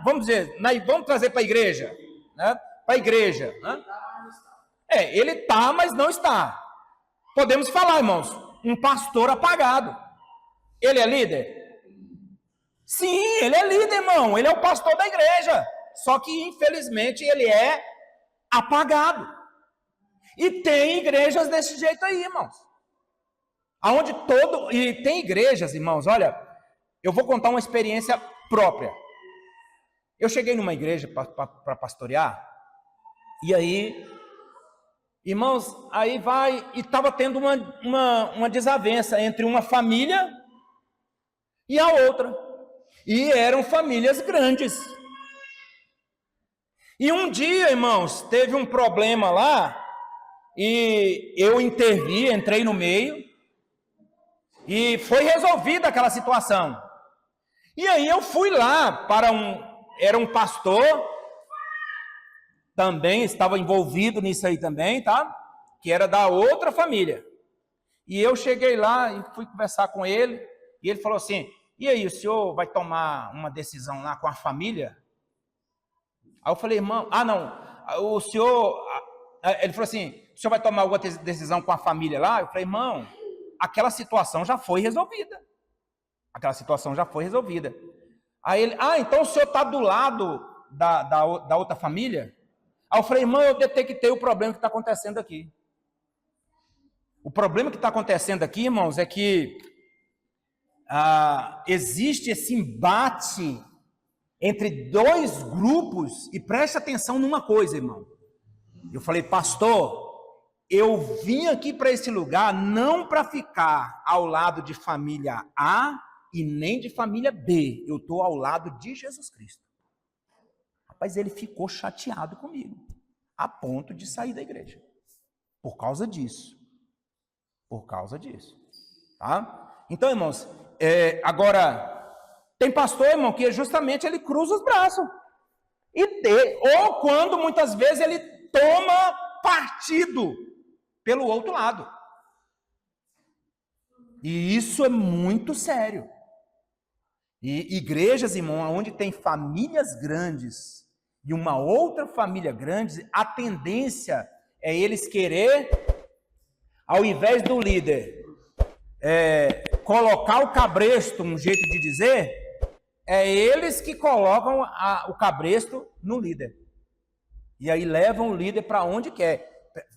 vamos dizer, vamos trazer para a igreja, né? Para a igreja, né? Ele está, mas não está. Podemos falar, irmãos, um pastor apagado. Ele é líder? Sim, ele é líder, irmão. Ele é o pastor da igreja. Só que, infelizmente, ele é apagado. E tem igrejas desse jeito aí, irmãos. E tem igrejas, irmãos, olha, eu vou contar uma experiência própria. Eu cheguei numa igreja para pastorear, e aí, irmãos, aí vai, e estava tendo uma desavença entre uma família e a outra. E eram famílias grandes. E um dia, irmãos, teve um problema lá, e eu intervi, entrei no meio, e foi resolvida aquela situação. E aí eu fui lá era um pastor, também estava envolvido nisso aí também, tá? Que era da outra família. E eu cheguei lá e fui conversar com ele, e ele falou assim: e aí, o senhor vai tomar uma decisão lá com a família? Aí eu falei: irmão, não, o senhor... Ele falou assim: o senhor vai tomar alguma decisão com a família lá? Eu falei: irmão, aquela situação já foi resolvida. Aquela situação já foi resolvida. Aí ele: então o senhor está do lado da outra família? Aí eu falei: irmão, eu detectei o problema que está acontecendo aqui. O problema que está acontecendo aqui, irmãos, é que existe esse embate entre dois grupos, e preste atenção numa coisa, irmão. Eu falei: pastor, eu vim aqui para esse lugar não para ficar ao lado de família A e nem de família B. Eu estou ao lado de Jesus Cristo. Rapaz, ele ficou chateado comigo, a ponto de sair da igreja. Por causa disso. Por causa disso. Tá? Então, irmãos, agora, tem pastor, irmão, que justamente ele cruza os braços. Ou quando, muitas vezes, ele toma partido pelo outro lado. E isso é muito sério. E igrejas, irmão, onde tem famílias grandes e uma outra família grande, a tendência é eles querer, ao invés do líder colocar o cabresto, um jeito de dizer, é eles que colocam o cabresto no líder. E aí levam o líder para onde quer.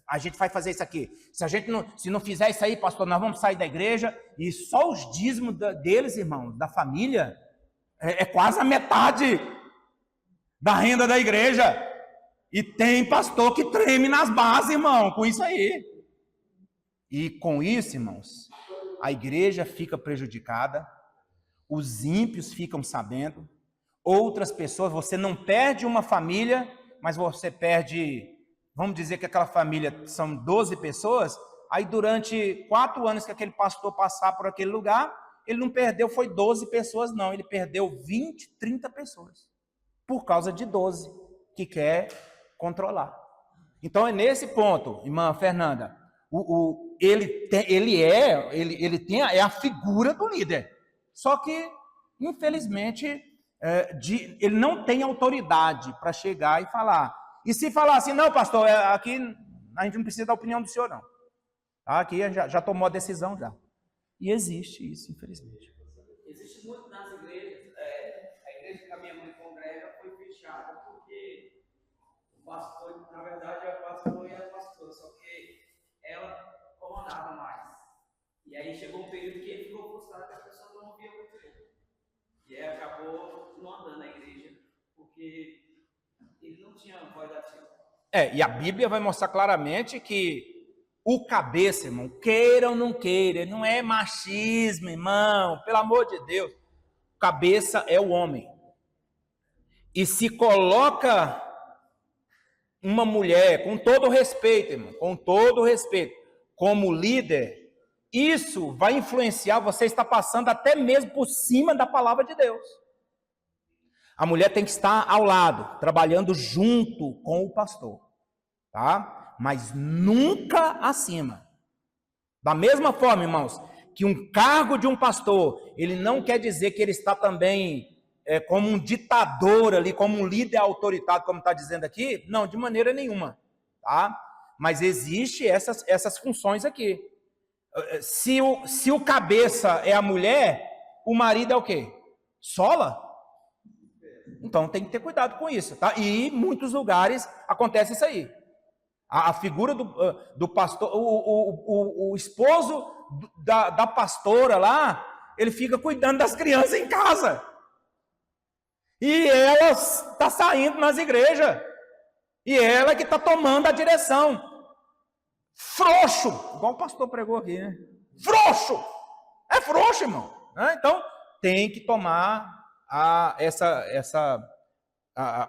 A gente vai fazer isso aqui. Se não fizer isso aí, pastor, nós vamos sair da igreja. E só os dízimos deles, irmãos, da família, é quase a metade da renda da igreja. E tem pastor que treme nas bases, irmão, com isso aí. E com isso, irmãos, a igreja fica prejudicada, os ímpios ficam sabendo, outras pessoas, você não perde uma família, mas você perde, vamos dizer que aquela família são 12 pessoas, aí durante 4 anos que aquele pastor passar por aquele lugar, ele não perdeu, foi 12 pessoas não, ele perdeu 20, 30 pessoas, por causa de 12, que quer controlar. Então é nesse ponto, irmã Fernanda, ele é a figura do líder, só que, infelizmente, ele não tem autoridade para chegar e falar. E se falar assim: não, pastor, aqui a gente não precisa da opinião do senhor, não. Aqui já tomou a decisão, já. E existe isso, infelizmente. Existe muito nas igrejas. A igreja que a minha mãe congrega foi fechada porque o pastor, na verdade, é o pastor e a pastora, só que ela comandava mais. E a aí chegou um período que ele ficou frustrado que a pessoa não ouvia muito ele. E aí acabou não andando na igreja, porque ele não tinha voz ativa. E a Bíblia vai mostrar claramente que o cabeça, irmão, queira ou não queira, não é machismo, irmão, pelo amor de Deus. O cabeça é o homem. E se coloca uma mulher, com todo respeito, irmão, com todo respeito, como líder, isso vai influenciar, você está passando até mesmo por cima da palavra de Deus. A mulher tem que estar ao lado, trabalhando junto com o pastor, tá? Mas nunca acima. Da mesma forma, irmãos, que um cargo de um pastor, ele não quer dizer que ele está também como um ditador ali, como um líder autoritário, como está dizendo aqui. Não, de maneira nenhuma, tá? Mas existe essas funções aqui. Se o cabeça é a mulher, o marido é o quê? Sola? Então tem que ter cuidado com isso, tá? E em muitos lugares acontece isso aí. A figura do pastor, o esposo da pastora lá, ele fica cuidando das crianças em casa. E ela está saindo nas igrejas. E ela que está tomando a direção. Frouxo, igual o pastor pregou aqui, né? Frouxo! É frouxo, irmão. Então, tem que tomar essa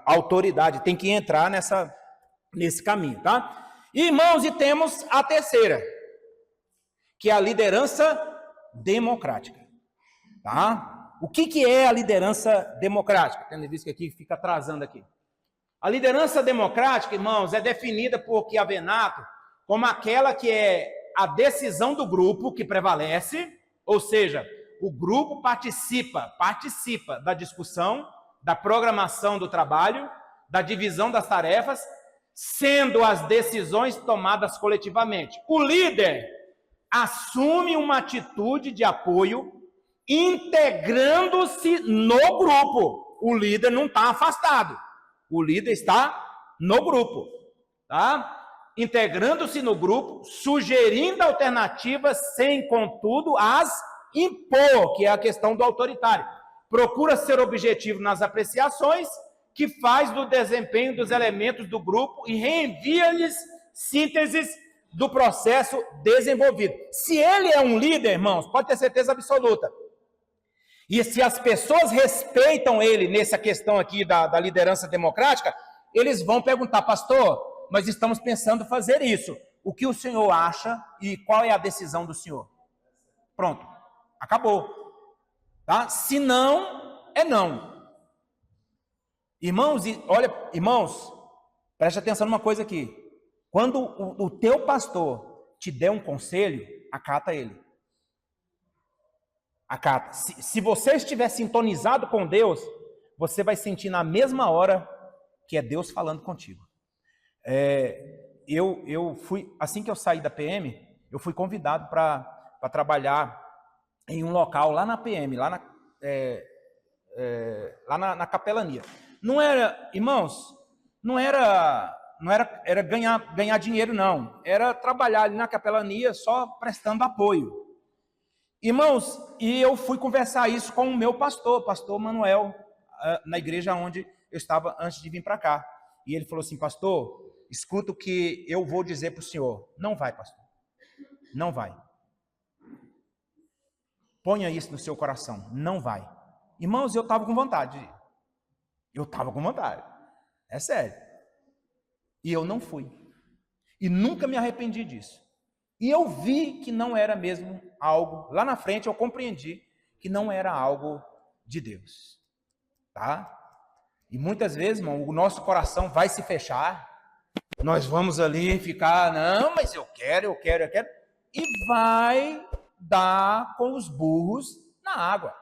autoridade, tem que entrar nesse caminho, tá? Irmãos, e temos a terceira, que é a liderança democrática, tá? O que é a liderança democrática? Tendo visto que aqui fica atrasando aqui. A liderança democrática, irmãos, é definida por Chiavenato como aquela que é a decisão do grupo que prevalece, ou seja, o grupo participa da discussão, da programação do trabalho, da divisão das tarefas, sendo as decisões tomadas coletivamente. O líder assume uma atitude de apoio, integrando-se no grupo. O líder não está afastado, o líder está no grupo, tá? Integrando-se no grupo, sugerindo alternativas sem, contudo, as impor, que é a questão do autoritário. Procura ser objetivo nas apreciações, que faz do desempenho dos elementos do grupo e reenvia-lhes sínteses do processo desenvolvido. Se ele é um líder, irmãos, pode ter certeza absoluta. E se as pessoas respeitam ele nessa questão aqui da liderança democrática, eles vão perguntar, pastor, nós estamos pensando fazer isso. O que o senhor acha e qual é a decisão do senhor? Pronto, acabou. Tá? Se não, é não. Irmãos, irmãos, preste atenção numa coisa aqui. Quando o teu pastor te der um conselho, acata ele. Acata. Se você estiver sintonizado com Deus, você vai sentir na mesma hora que é Deus falando contigo. Eu fui, assim que eu saí da PM, eu fui convidado para trabalhar em um local lá na PM, lá na capelania. Não era, irmãos, não era ganhar dinheiro, não. Era trabalhar ali na capelania só prestando apoio. Irmãos, e eu fui conversar isso com o meu pastor Manuel, na igreja onde eu estava antes de vir para cá. E ele falou assim, pastor, escuta o que eu vou dizer para o senhor. Não vai, pastor. Não vai. Ponha isso no seu coração. Não vai. Irmãos, eu estava com vontade. Eu estava com vontade. É sério. E eu não fui. E nunca me arrependi disso. E eu vi que não era mesmo algo, lá na frente eu compreendi que não era algo de Deus. Tá? E muitas vezes, irmão, o nosso coração vai se fechar, nós vamos ali ficar, não, mas eu quero, e vai dar com os burros na água.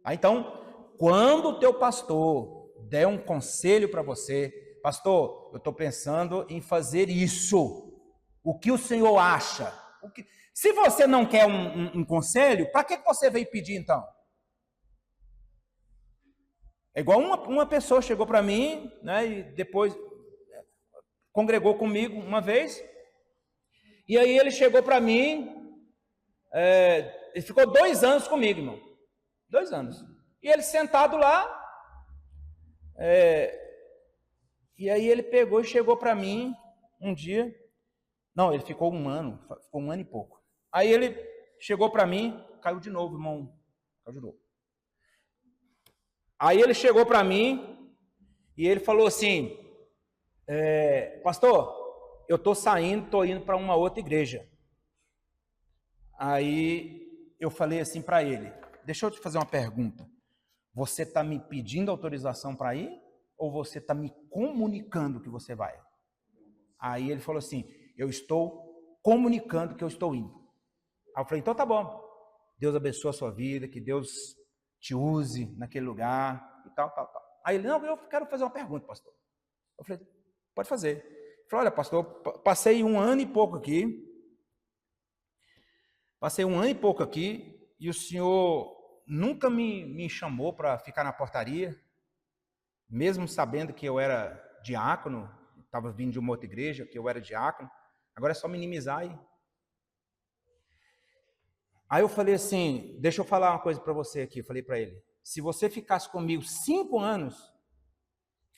Tá? Então, quando o teu pastor der um conselho para você, pastor, eu estou pensando em fazer isso. O que o senhor acha? Se você não quer um conselho, para que você veio pedir então? É igual uma pessoa chegou para mim, né, e depois congregou comigo uma vez, e aí ele chegou para mim Ele ficou 2 anos comigo, irmão. 2 anos. E ele sentado lá, e aí ele pegou e chegou para mim um dia. Não, ele ficou 1 ano, ficou 1 ano e pouco. Aí ele chegou para mim, caiu de novo, irmão. Caiu de novo. Aí ele chegou para mim e ele falou assim: pastor, eu estou saindo, estou indo para uma outra igreja. Aí eu falei assim para ele: deixa eu te fazer uma pergunta. Você está me pedindo autorização para ir? Ou você está me comunicando que você vai? Aí ele falou assim: eu estou comunicando que eu estou indo. Aí eu falei: então tá bom. Deus abençoe a sua vida, que Deus te use naquele lugar e tal. Aí ele: não, eu quero fazer uma pergunta, pastor. Eu falei: pode fazer. Ele falou: olha, pastor, passei 1 ano e pouco aqui. Passei 1 ano e pouco aqui e o senhor nunca me chamou para ficar na portaria, mesmo sabendo que eu era diácono, estava vindo de uma outra igreja, que eu era diácono. Agora é só minimizar aí. Aí eu falei assim: deixa eu falar uma coisa para você aqui. Eu falei para ele: se você ficasse comigo 5 anos,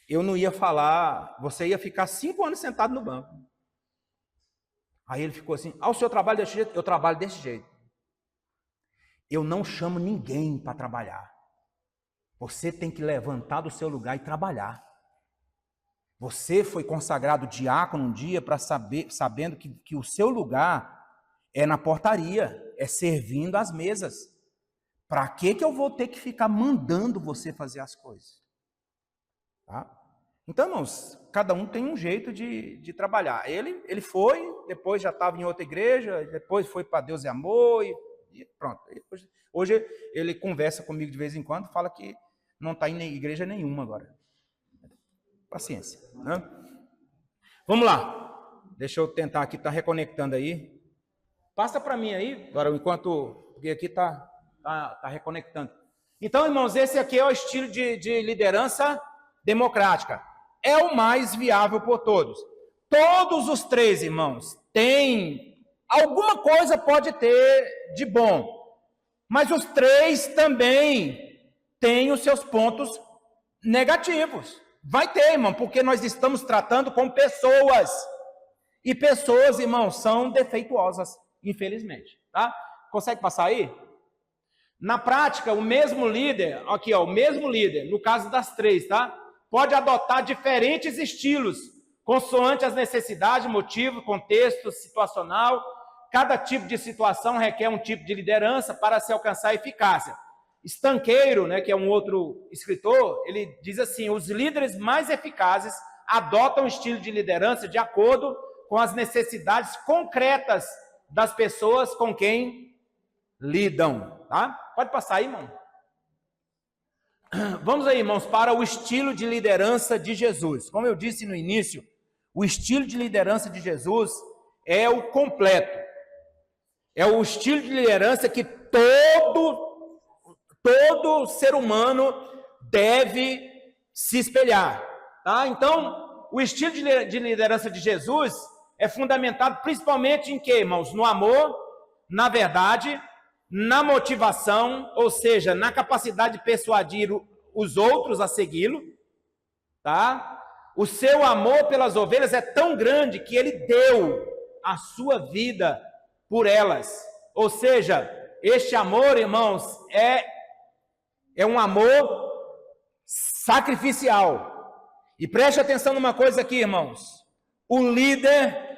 eu não ia falar, você ia ficar 5 anos sentado no banco. Aí ele ficou assim: o senhor trabalha desse jeito? Eu trabalho desse jeito. Eu não chamo ninguém para trabalhar. Você tem que levantar do seu lugar e trabalhar. Você foi consagrado diácono um dia para sabendo que o seu lugar é na portaria, é servindo às mesas. Para que eu vou ter que ficar mandando você fazer as coisas? Tá? Então, irmãos, cada um tem um jeito de trabalhar. Ele foi, depois já estava em outra igreja, depois foi para Deus e Amor, e pronto. Hoje ele conversa comigo de vez em quando, fala que não está em igreja nenhuma agora. Paciência, né? Vamos lá. Deixa eu tentar aqui, tá reconectando aí. Passa para mim aí, agora, enquanto... Porque aqui tá reconectando. Então, irmãos, esse aqui é o estilo de liderança democrática. É o mais viável por todos. Todos os 3, irmãos, têm... Alguma coisa pode ter de bom. Mas os 3 também têm os seus pontos negativos. Vai ter, irmão, porque nós estamos tratando com pessoas. E pessoas, irmão, são defeituosas, infelizmente. Tá? Consegue passar aí? Na prática, o mesmo líder, aqui, ó, o mesmo líder, no caso das 3, tá? Pode adotar diferentes estilos, consoante as necessidades, motivo, contexto situacional. Cada tipo de situação requer um tipo de liderança para se alcançar eficácia. Estanqueiro, né, que é um outro escritor, ele diz assim: os líderes mais eficazes adotam o estilo de liderança de acordo com as necessidades concretas das pessoas com quem lidam. Tá? Pode passar aí, irmão. Vamos aí, irmãos, para o estilo de liderança de Jesus. Como eu disse no início, o estilo de liderança de Jesus é o completo. É o estilo de liderança que todo ser humano deve se espelhar. Tá? Então, o estilo de liderança de Jesus é fundamentado principalmente em quê, irmãos? No amor, na verdade, na motivação, ou seja, na capacidade de persuadir os outros a segui-lo. Tá? O seu amor pelas ovelhas é tão grande que ele deu a sua vida por elas. Ou seja, este amor, irmãos, é um amor sacrificial. E preste atenção numa coisa aqui, irmãos. O líder...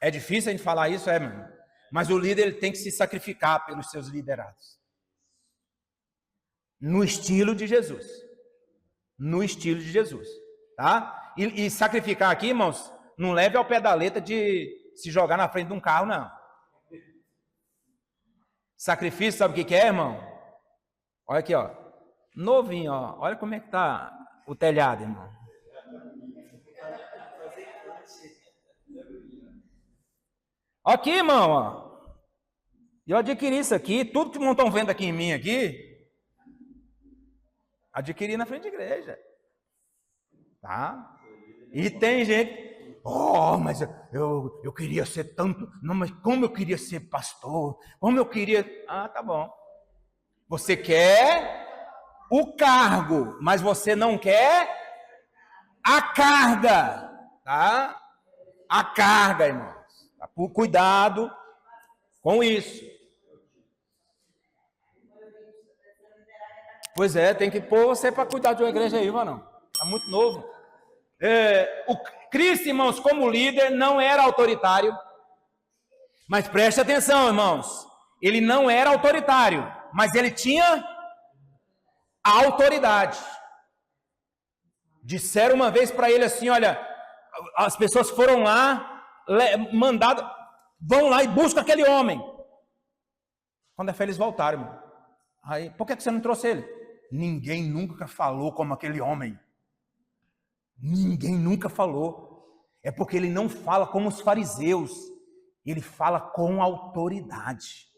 É difícil a gente falar isso, mano? Mas o líder ele tem que se sacrificar pelos seus liderados. No estilo de Jesus. No estilo de Jesus. Tá? E sacrificar aqui, irmãos, não leve ao pé da letra de se jogar na frente de um carro, não. Sacrifício, sabe o que é, irmão? Olha aqui, ó. Novinho, ó. Olha como é que tá o telhado, irmão. Aqui, irmão, ó. Eu adquiri isso aqui, tudo que não estão vendo aqui em mim aqui, adquiri na frente da igreja. Tá? E tem gente... mas eu queria ser tanto, não, mas como eu queria ser pastor, como eu queria, tá bom. Você quer o cargo, mas você não quer a carga, tá? A carga, irmãos. Tá? Cuidado com isso. Pois é, tem que pôr você para cuidar de uma igreja aí, mano. Tá muito novo. O Cristo, irmãos, como líder, não era autoritário. Mas preste atenção, irmãos. Ele não era autoritário, mas ele tinha autoridade. Disseram uma vez para ele assim, olha, as pessoas foram lá, mandadas, vão lá e buscam aquele homem. Quando é fé, eles voltaram, irmão. Aí, por que você não trouxe ele? Ninguém nunca falou como aquele homem. Ninguém nunca falou. É porque ele não fala como os fariseus. Ele fala com autoridade.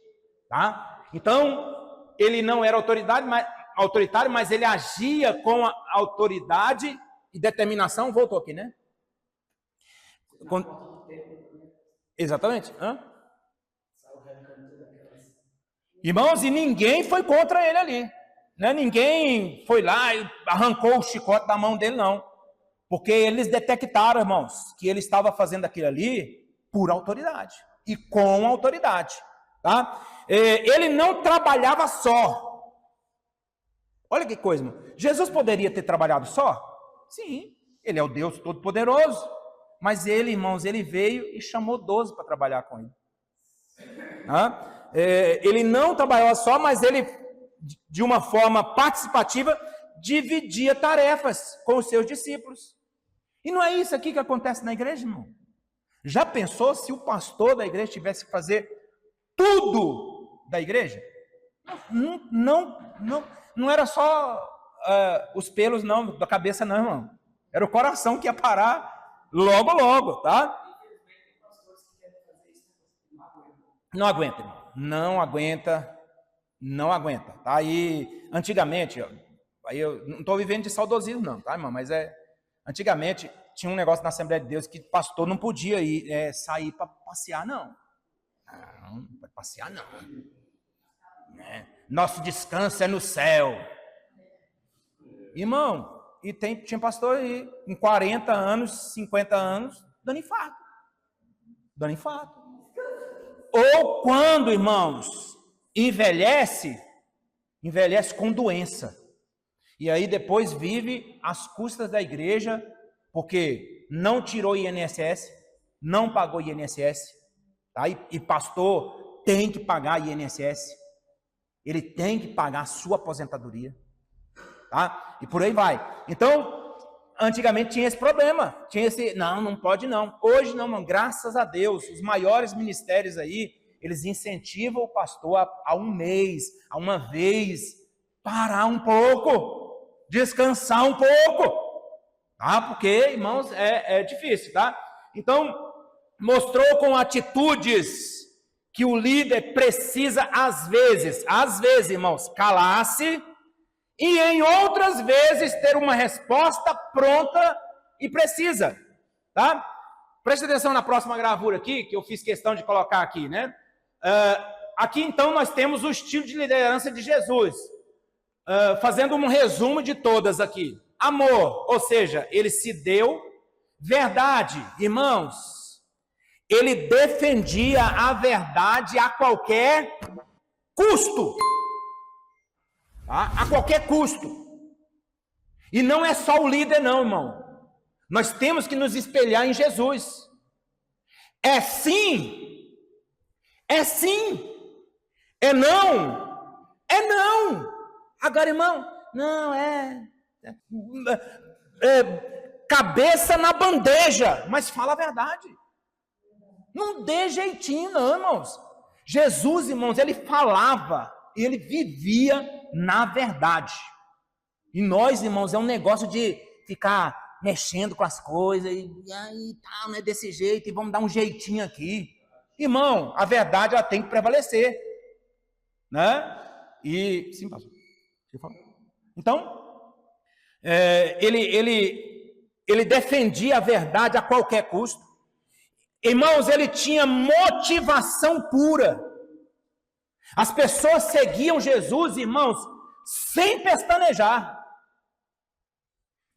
Tá? Então, ele não era autoritário, mas ele agia com a autoridade e determinação. Voltou aqui, né? Exatamente. Irmãos, e ninguém foi contra ele ali. Né? Ninguém foi lá e arrancou o chicote da mão dele, não. Porque eles detectaram, irmãos, que ele estava fazendo aquilo ali por autoridade. E com autoridade. Tá? Ele não trabalhava só. Olha que coisa, irmão. Jesus poderia ter trabalhado só? Sim, ele é o Deus Todo-Poderoso. Mas ele, irmãos, ele veio e chamou 12 para trabalhar com ele. Ele não trabalhava só, mas ele, de uma forma participativa, dividia tarefas com os seus discípulos. E não é isso aqui que acontece na igreja, irmão? Já pensou se o pastor da igreja tivesse que fazer tudo da igreja? Não era só os pelos não, da cabeça não, irmão. Era o coração que ia parar logo, tá? Não aguenta, irmão. Não aguenta. Tá? Aí, antigamente, aí eu não estou vivendo de saudosismo não, tá, irmão? Mas antigamente tinha um negócio na Assembleia de Deus que pastor não podia sair para passear, não. Não vai passear, não. Nosso descanso é no céu. Irmão, e tinha pastor aí, com 40 anos, 50 anos, dando infarto. Ou quando, irmãos, envelhece com doença. E aí depois vive às custas da igreja, porque não tirou INSS, não pagou INSS, tá? E pastor tem que pagar INSS. Ele tem que pagar a sua aposentadoria. Tá? E por aí vai. Então, antigamente tinha esse problema. Tinha esse, não pode não. Hoje não, mano, graças a Deus, os maiores ministérios aí, eles incentivam o pastor a um mês, a uma vez, parar um pouco, descansar um pouco. Tá? Porque, irmãos, é difícil, tá? Então, mostrou com atitudes que o líder precisa, às vezes, irmãos, calar-se, e em outras vezes ter uma resposta pronta e precisa, tá? Preste atenção na próxima gravura aqui, que eu fiz questão de colocar aqui, né? Aqui então nós temos o estilo de liderança de Jesus, fazendo um resumo de todas aqui. Amor, ou seja, ele se deu. Verdade, irmãos, ele defendia a verdade a qualquer custo. Tá? A qualquer custo. E não é só o líder não, irmão. Nós temos que nos espelhar em Jesus. É sim. É não. Agora, irmão, não cabeça na bandeja, mas fala a verdade. Não dê jeitinho não, irmãos. Jesus, irmãos, ele falava e ele vivia na verdade. E nós, irmãos, é um negócio de ficar mexendo com as coisas e tal, não é desse jeito, e vamos dar um jeitinho aqui. Irmão, a verdade ela tem que prevalecer, né? E sim, pastor. Então, ele ele defendia a verdade a qualquer custo. Irmãos, ele tinha motivação pura. As pessoas seguiam Jesus, irmãos, sem pestanejar.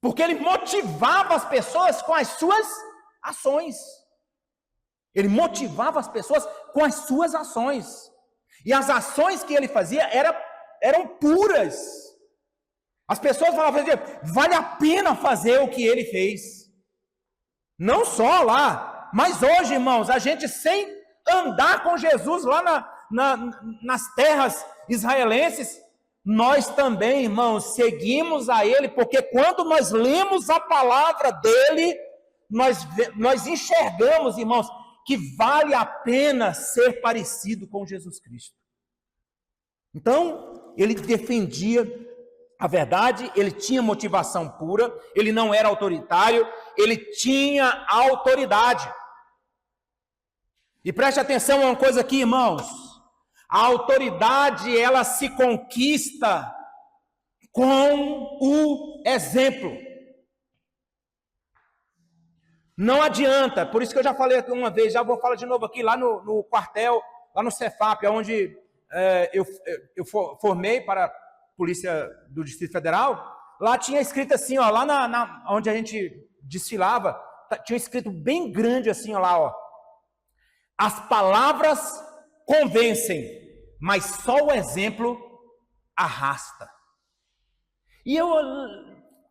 Porque ele motivava as pessoas com as suas ações. Ele motivava as pessoas com as suas ações. E as ações que ele fazia eram puras. As pessoas falavam, vale a pena fazer o que ele fez. Não só lá, mas hoje, irmãos, a gente sem andar com Jesus lá nas terras israelenses, nós também, irmãos, seguimos a ele, porque quando nós lemos a palavra dele, nós enxergamos, irmãos, que vale a pena ser parecido com Jesus Cristo. Então, ele defendia a verdade, ele tinha motivação pura, ele não era autoritário, ele tinha autoridade. E preste atenção a uma coisa aqui, irmãos. A autoridade, ela se conquista com o exemplo. Não adianta, por isso que eu já falei aqui uma vez, já vou falar de novo aqui, lá no quartel, lá no Cefap, onde eu formei para a Polícia do Distrito Federal. Lá tinha escrito assim, ó, lá onde a gente desfilava, tinha escrito bem grande assim, ó, lá, ó. As palavras convencem, mas só o exemplo arrasta. E eu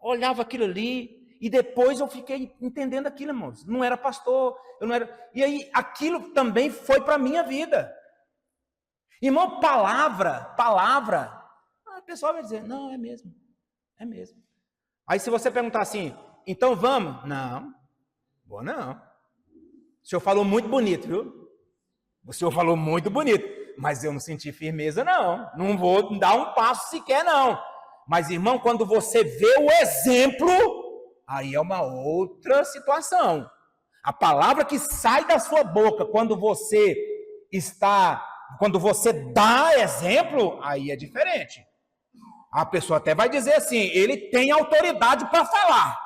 olhava aquilo ali, e depois eu fiquei entendendo aquilo, irmãos. Não era pastor, eu não era. E aí, aquilo também foi para a minha vida. Irmão, palavra. O pessoal vai dizer, não, é mesmo. Aí se você perguntar assim, então vamos? Não, vou não. O senhor falou muito bonito, viu? O senhor falou muito bonito, mas eu não senti firmeza, não. Não vou dar um passo sequer, não. Mas, irmão, quando você vê o exemplo, aí é uma outra situação. A palavra que sai da sua boca quando você dá exemplo, aí é diferente. A pessoa até vai dizer assim, ele tem autoridade para falar.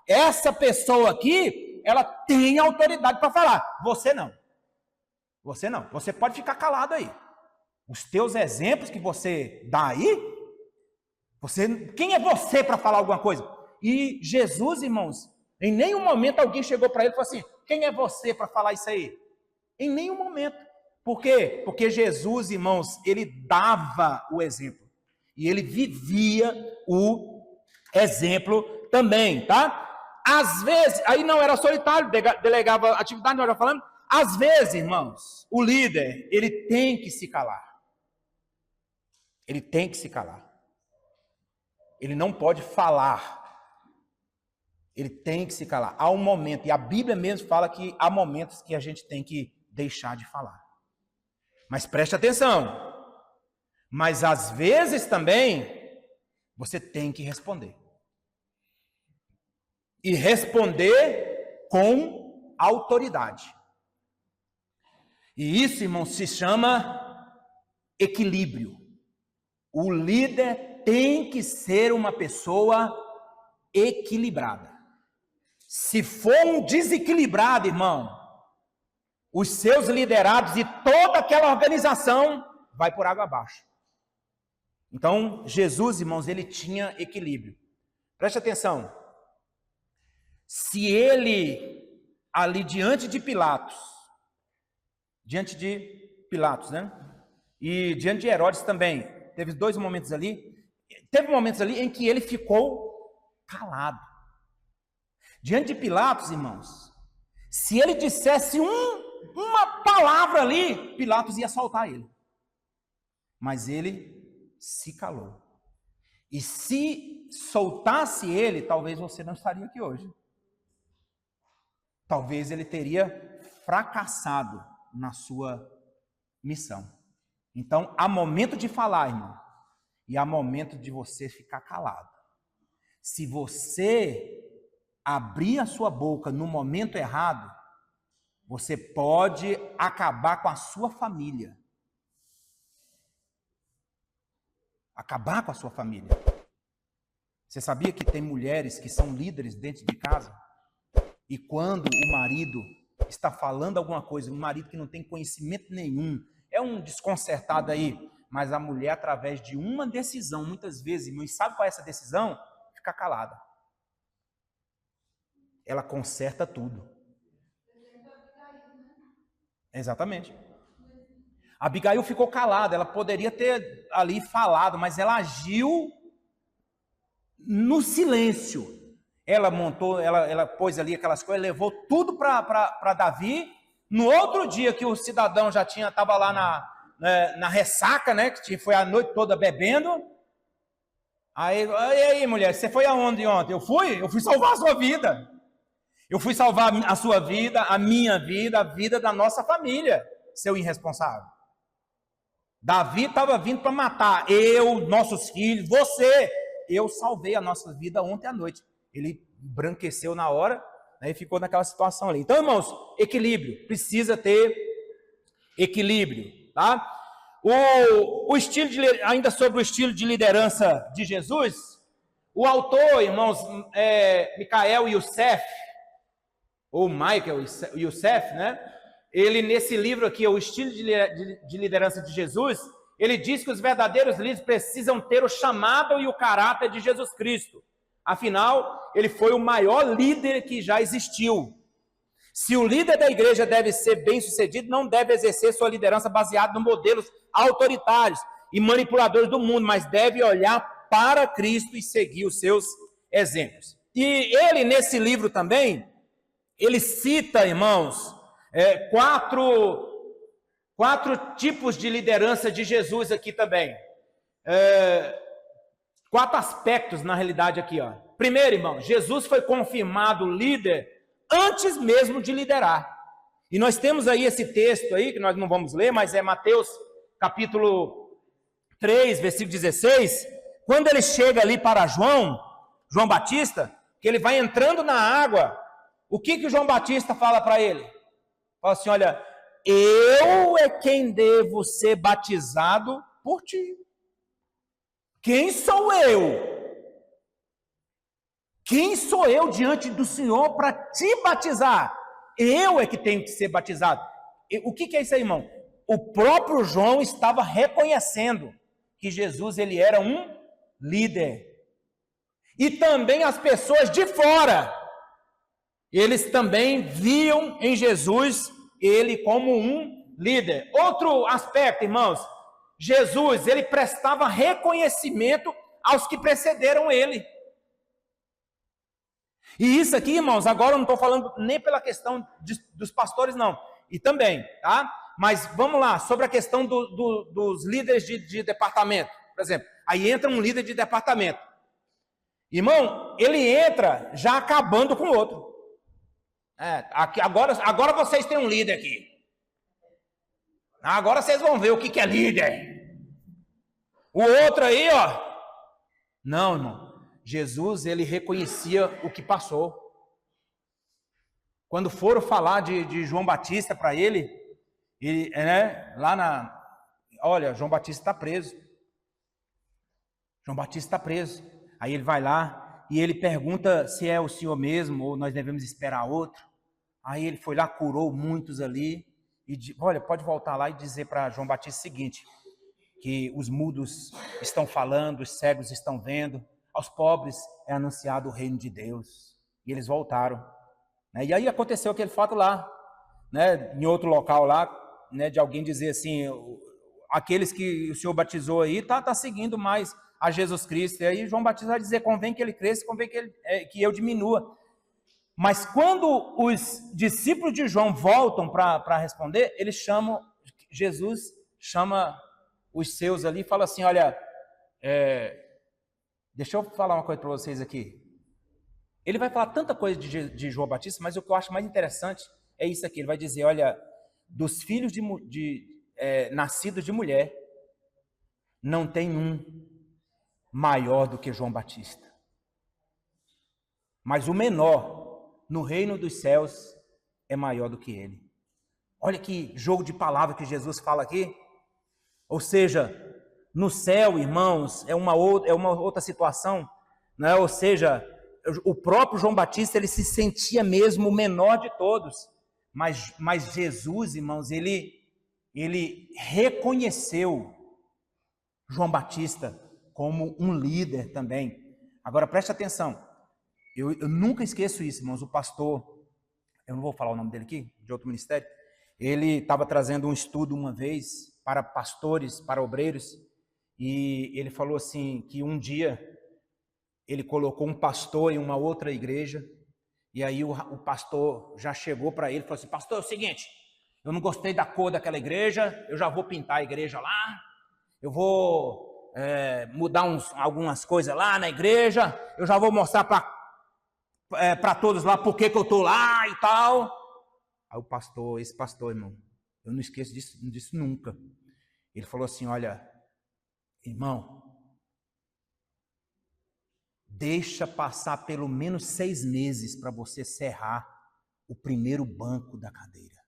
Essa pessoa aqui, ela tem autoridade para falar. Você não. Você pode ficar calado aí. Os teus exemplos que você dá aí, quem é você para falar alguma coisa? E Jesus, irmãos, em nenhum momento alguém chegou para ele e falou assim, quem é você para falar isso aí? Em nenhum momento. Por quê? Porque Jesus, irmãos, ele dava o exemplo. E ele vivia o exemplo também, tá? Às vezes, aí não era solitário, delegava atividade, nós já falamos. Às vezes, irmãos, o líder, ele tem que se calar. Ele tem que se calar. Ele não pode falar. Ele tem que se calar. Há um momento, e a Bíblia mesmo fala que há momentos que a gente tem que deixar de falar. Mas preste atenção. Mas às vezes também, você tem que responder. E responder com autoridade. E isso, irmão, se chama equilíbrio. O líder tem que ser uma pessoa equilibrada. Se for um desequilibrado, irmão, os seus liderados e toda aquela organização vai por água abaixo. Então, Jesus, irmãos, ele tinha equilíbrio. Preste atenção. Se ele, ali diante de Pilatos, né? E diante de Herodes também, teve dois momentos ali. Teve momentos ali em que ele ficou calado. Diante de Pilatos, irmãos, se ele dissesse uma palavra ali, Pilatos ia soltar ele. Mas ele se calou. E se soltasse ele, talvez você não estaria aqui hoje. Talvez ele teria fracassado na sua missão. Então, há momento de falar, irmão, e há momento de você ficar calado. Se você abrir a sua boca no momento errado, você pode acabar com a sua família. Acabar com a sua família. Você sabia que tem mulheres que são líderes dentro de casa E quando o marido está falando alguma coisa, um marido que não tem conhecimento nenhum, é um desconcertado aí, mas a mulher, através de uma decisão, muitas vezes, irmãos, sabe qual é essa decisão? Ficar calada. Ela conserta tudo. Exatamente. Abigail ficou calada, ela poderia ter ali falado, mas ela agiu no silêncio. Ela montou, ela pôs ali aquelas coisas, levou tudo para Davi. No outro dia que o cidadão já estava lá na ressaca, né? Que foi a noite toda bebendo. Aí, e aí, mulher, você foi aonde ontem? Eu fui salvar a sua vida. Eu fui salvar a sua vida, a minha vida, a vida da nossa família, seu irresponsável. Davi estava vindo para matar eu, nossos filhos, você. Eu salvei a nossa vida ontem à noite. Ele embranqueceu na hora, né, e ficou naquela situação ali. Então, irmãos, equilíbrio. Precisa ter equilíbrio, tá? O estilo ainda sobre o estilo de liderança de Jesus, o autor, irmãos, Michael Youssef, ou Michael Youssef, né? Ele, nesse livro aqui, o estilo de liderança de Jesus, ele diz que os verdadeiros líderes precisam ter o chamado e o caráter de Jesus Cristo. Afinal, ele foi o maior líder que já existiu. Se o líder da igreja deve ser bem-sucedido, não deve exercer sua liderança baseada em modelos autoritários e manipuladores do mundo, mas deve olhar para Cristo e seguir os seus exemplos. E ele, nesse livro também, ele cita, irmãos, quatro tipos de liderança de Jesus aqui também. 4 aspectos, na realidade, aqui, ó. Primeiro, irmão, Jesus foi confirmado líder antes mesmo de liderar. E nós temos aí esse texto aí, que nós não vamos ler, mas é Mateus capítulo 3, versículo 16, quando ele chega ali para João Batista, que ele vai entrando na água, o que o João Batista fala para ele? Fala assim, olha, eu é quem devo ser batizado por ti. Quem sou eu? Quem sou eu diante do Senhor para te batizar? Eu é que tenho que ser batizado. O que é isso aí, irmão? O próprio João estava reconhecendo que Jesus ele era um líder. E também as pessoas de fora, eles também viam em Jesus ele como um líder. Outro aspecto, irmãos, Jesus, ele prestava reconhecimento aos que precederam ele. E isso aqui, irmãos, agora eu não estou falando nem pela questão dos pastores, não. E também, tá? Mas vamos lá, sobre a questão dos líderes de departamento, por exemplo. Aí entra um líder de departamento. Irmão, ele entra já acabando com o outro. Agora vocês têm um líder aqui. Agora vocês vão ver o que é líder. O outro aí, ó. Não, irmão. Jesus, ele reconhecia o que passou. Quando foram falar de João Batista para ele, né, olha, João Batista está preso. João Batista está preso. Aí ele vai lá e ele pergunta se é o Senhor mesmo ou nós devemos esperar outro. Aí ele foi lá, curou muitos ali. E olha, pode voltar lá e dizer para João Batista o seguinte, que os mudos estão falando, os cegos estão vendo, aos pobres é anunciado o reino de Deus. E eles voltaram. Né? E aí aconteceu aquele fato lá, né? Em outro local lá, né? De alguém dizer assim, aqueles que o Senhor batizou aí, tá seguindo mais a Jesus Cristo. E aí João Batista vai dizer, convém que ele cresça, convém que eu diminua. Mas quando os discípulos de João voltam para responder, Jesus chama os seus ali e fala assim, olha, deixa eu falar uma coisa para vocês aqui. Ele vai falar tanta coisa de João Batista, mas o que eu acho mais interessante é isso aqui. Ele vai dizer, olha, dos filhos nascidos de mulher, não tem um maior do que João Batista. Mas o menor no reino dos céus é maior do que ele. Olha que jogo de palavra que Jesus fala aqui. Ou seja, no céu, irmãos, é uma outra situação, né? Ou seja, o próprio João Batista, ele se sentia mesmo o menor de todos, mas Jesus, irmãos, ele reconheceu João Batista como um líder também. Agora, preste atenção, eu nunca esqueço isso, irmãos, o pastor, eu não vou falar o nome dele aqui, de outro ministério, ele estava trazendo um estudo uma vez para pastores, para obreiros, e ele falou assim, que um dia ele colocou um pastor em uma outra igreja, e aí o pastor já chegou para ele e falou assim, pastor, é o seguinte, eu não gostei da cor daquela igreja, eu já vou pintar a igreja lá, eu vou mudar algumas coisas lá na igreja, eu já vou mostrar para todos lá por que eu estou lá e tal. Aí esse pastor, irmão, eu não esqueço disso nunca. Ele falou assim, olha, irmão, deixa passar pelo menos 6 meses para você serrar o primeiro banco da cadeira.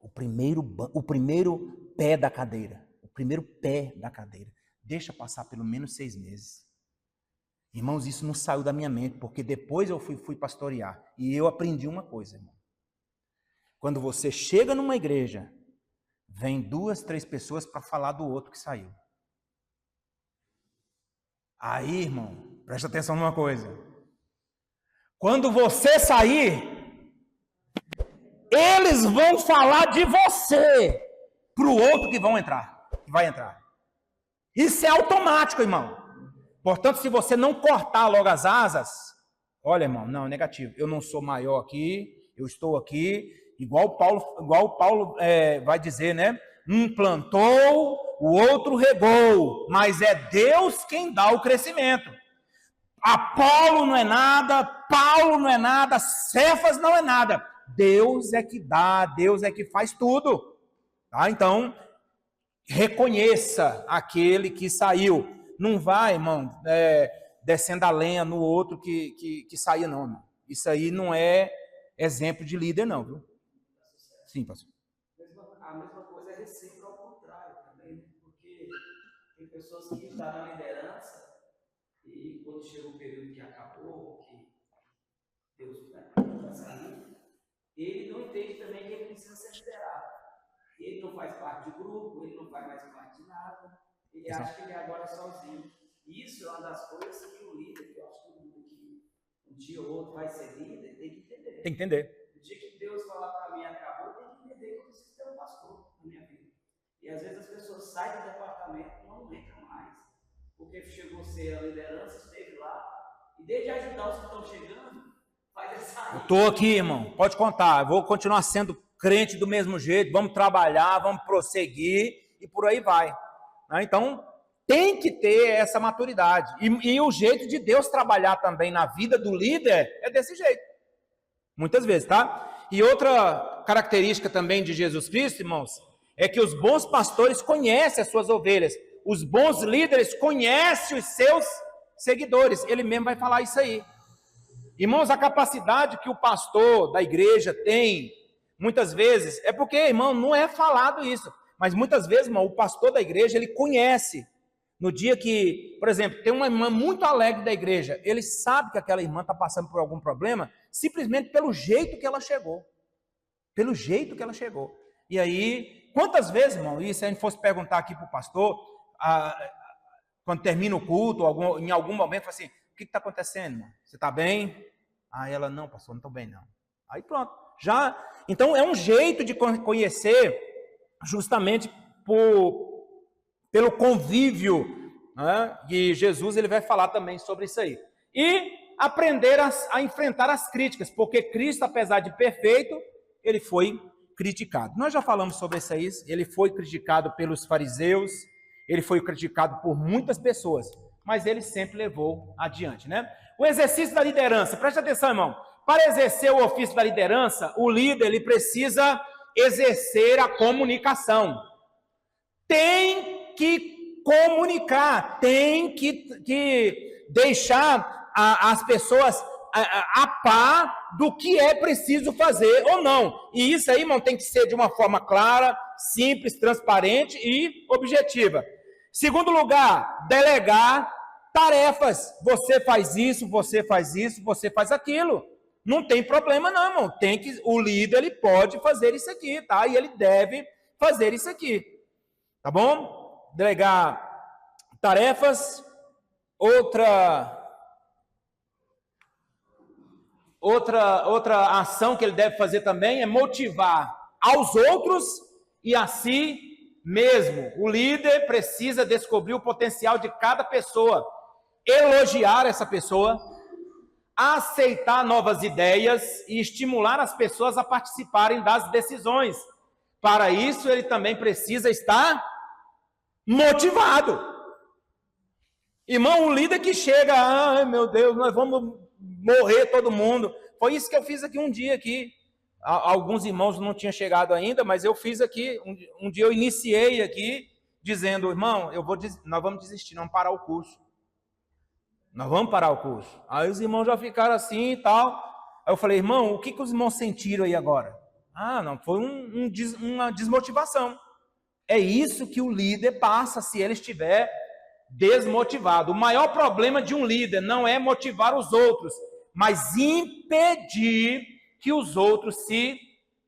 O primeiro pé da cadeira. O primeiro pé da cadeira. Deixa passar pelo menos 6 meses. Irmãos, isso não saiu da minha mente, porque depois eu fui pastorear. E eu aprendi uma coisa, irmão. Quando você chega numa igreja, vem 2, 3 pessoas para falar do outro que saiu. Aí, irmão, presta atenção numa coisa. Quando você sair, eles vão falar de você para o outro que vai entrar. Isso é automático, irmão. Portanto, se você não cortar logo as asas, olha, irmão, não, negativo. Eu não sou maior aqui, eu estou aqui, igual Paulo vai dizer, né? Um plantou, o outro regou, mas é Deus quem dá o crescimento. Apolo não é nada, Paulo não é nada, Cefas não é nada. Deus é que dá, Deus é que faz tudo. Tá? Então, reconheça aquele que saiu. Não vai, irmão, descendo a lenha no outro que saia, não, irmão. Isso aí não é exemplo de líder, não, viu? Sim, pastor. A mesma coisa é recíproca ao contrário também, porque tem pessoas que estão na liderança e quando chega o período que acabou, que Deus vai sair, ele não entende também que ele precisa ser liderado. Ele não faz parte de grupo, ele não faz mais parte de nada, ele acha que ele é agora sozinho. E isso é uma das coisas que o líder, que eu acho que todo mundo que um dia ou outro vai ser líder, tem que entender. Tem que entender. O dia que Deus falar para mim acabou, eu tenho que entender que eu preciso ter um pastor na minha vida. E às vezes as pessoas saem do departamento e não entram mais, porque chegou a ser a liderança, esteve lá, e desde ajudar os que estão chegando, faz essa. Estou aqui, irmão, pode contar, eu vou continuar sendo crente do mesmo jeito, vamos trabalhar, vamos prosseguir e por aí vai. Então, tem que ter essa maturidade. E o jeito de Deus trabalhar também na vida do líder é desse jeito. Muitas vezes, tá? E outra característica também de Jesus Cristo, irmãos, é que os bons pastores conhecem as suas ovelhas. Os bons líderes conhecem os seus seguidores. Ele mesmo vai falar isso aí. Irmãos, a capacidade que o pastor da igreja tem, muitas vezes, é porque, irmão, não é falado isso. Mas muitas vezes, irmão, o pastor da igreja, ele conhece. No dia que, por exemplo, tem uma irmã muito alegre da igreja, ele sabe que aquela irmã está passando por algum problema, simplesmente pelo jeito que ela chegou. Pelo jeito que ela chegou. E aí, quantas vezes, irmão, e se a gente fosse perguntar aqui para o pastor, quando termina o culto, em algum momento, fala assim, o que está acontecendo, irmão? Você está bem? Aí ela, não, pastor, não estou bem, não. Aí pronto, já. Então, é um jeito de conhecer, justamente pelo convívio, né? E Jesus ele vai falar também sobre isso aí. E aprender a enfrentar as críticas, porque Cristo, apesar de perfeito, ele foi criticado. Nós já falamos sobre isso aí, ele foi criticado pelos fariseus, ele foi criticado por muitas pessoas, mas ele sempre levou adiante, né? O exercício da liderança, preste atenção, irmão, para exercer o ofício da liderança, o líder ele precisa exercer a comunicação. Tem que comunicar, tem que deixar as pessoas a par do que é preciso fazer ou não. E isso aí, irmão, tem que ser de uma forma clara, simples, transparente e objetiva. Segundo lugar, delegar tarefas. Você faz isso, você faz isso, você faz aquilo. Não tem problema não, irmão. O líder ele pode fazer isso aqui, tá? E ele deve fazer isso aqui. Tá bom? Delegar tarefas. Outra ação que ele deve fazer também é motivar aos outros e a si mesmo. O líder precisa descobrir o potencial de cada pessoa, elogiar essa pessoa, aceitar novas ideias e estimular as pessoas a participarem das decisões. Para isso, ele também precisa estar motivado. Irmão, um líder que chega, ai meu Deus, nós vamos morrer todo mundo. Foi isso que eu fiz aqui um dia aqui. Alguns irmãos não tinham chegado ainda, mas eu fiz aqui, um dia eu iniciei aqui, dizendo, irmão, nós vamos desistir, não parar o curso. Nós vamos parar o curso. Aí os irmãos já ficaram assim e tal. Aí eu falei, irmão, o que os irmãos sentiram aí agora? Ah, não, foi uma desmotivação. É isso que o líder passa se ele estiver desmotivado. O maior problema de um líder não é motivar os outros, mas impedir que os outros se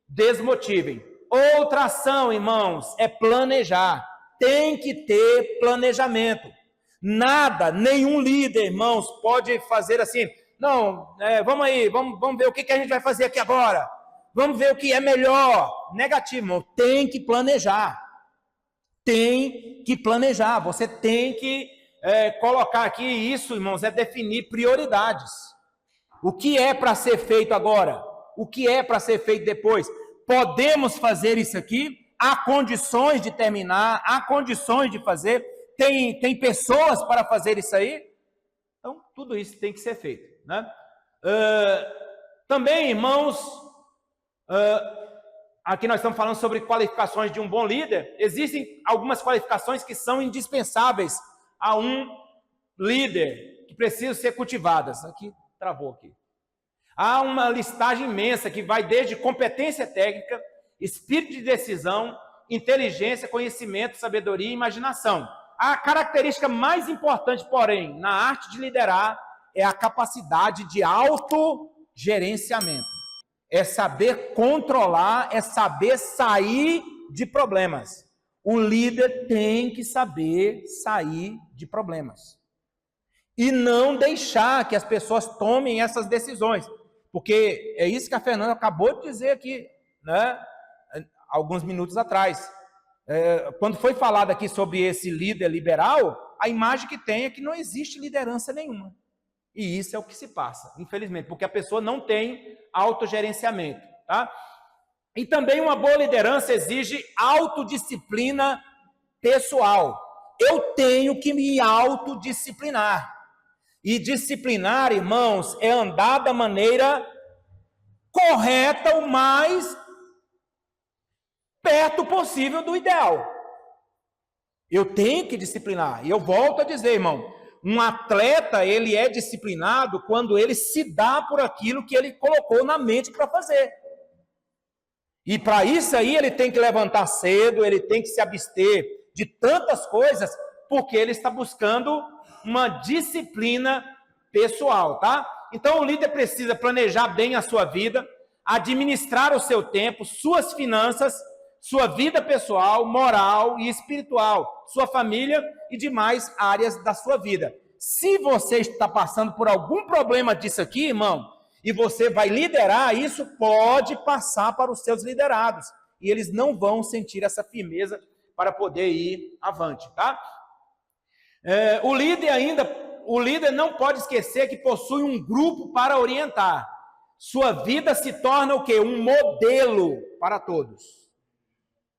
desmotivem. Outra ação, irmãos, é planejar. Tem que ter planejamento. Nenhum líder, irmãos, pode fazer assim, não, vamos aí, vamos ver o que a gente vai fazer aqui agora. Vamos ver o que é melhor. Negativo, irmão, tem que planejar. Tem que planejar. Você tem que colocar aqui isso, irmãos, é definir prioridades. O que é para ser feito agora? O que é para ser feito depois? Podemos fazer isso aqui? Há condições de terminar? Há condições de fazer? Tem pessoas para fazer isso aí? Então, tudo isso tem que ser feito, né? Também, irmãos, aqui nós estamos falando sobre qualificações de um bom líder. Existem algumas qualificações que são indispensáveis a um líder, que precisam ser cultivadas. Aqui, travou aqui. Há uma listagem imensa que vai desde competência técnica, espírito de decisão, inteligência, conhecimento, sabedoria e imaginação. A característica mais importante, porém, na arte de liderar é a capacidade de autogerenciamento. É saber controlar, é saber sair de problemas. O líder tem que saber sair de problemas. E não deixar que as pessoas tomem essas decisões. Porque é isso que a Fernanda acabou de dizer aqui, né, alguns minutos atrás. Quando foi falado aqui sobre esse líder liberal, a imagem que tem é que não existe liderança nenhuma. E isso é o que se passa, infelizmente, porque a pessoa não tem autogerenciamento, tá? E também uma boa liderança exige autodisciplina pessoal. Eu tenho que me autodisciplinar. E disciplinar, irmãos, é andar da maneira correta, o mais perto possível do ideal. Eu tenho que disciplinar. E eu volto a dizer, irmão, um atleta, ele é disciplinado quando ele se dá por aquilo que ele colocou na mente para fazer. E para isso aí, ele tem que levantar cedo, ele tem que se abster de tantas coisas, porque ele está buscando uma disciplina pessoal, tá? Então, o líder precisa planejar bem a sua vida, administrar o seu tempo, suas finanças, sua vida pessoal, moral e espiritual, sua família e demais áreas da sua vida. Se você está passando por algum problema disso aqui, irmão, e você vai liderar, isso pode passar para os seus liderados. E eles não vão sentir essa firmeza para poder ir avante, tá? O líder não pode esquecer que possui um grupo para orientar. Sua vida se torna o quê? Um modelo para todos.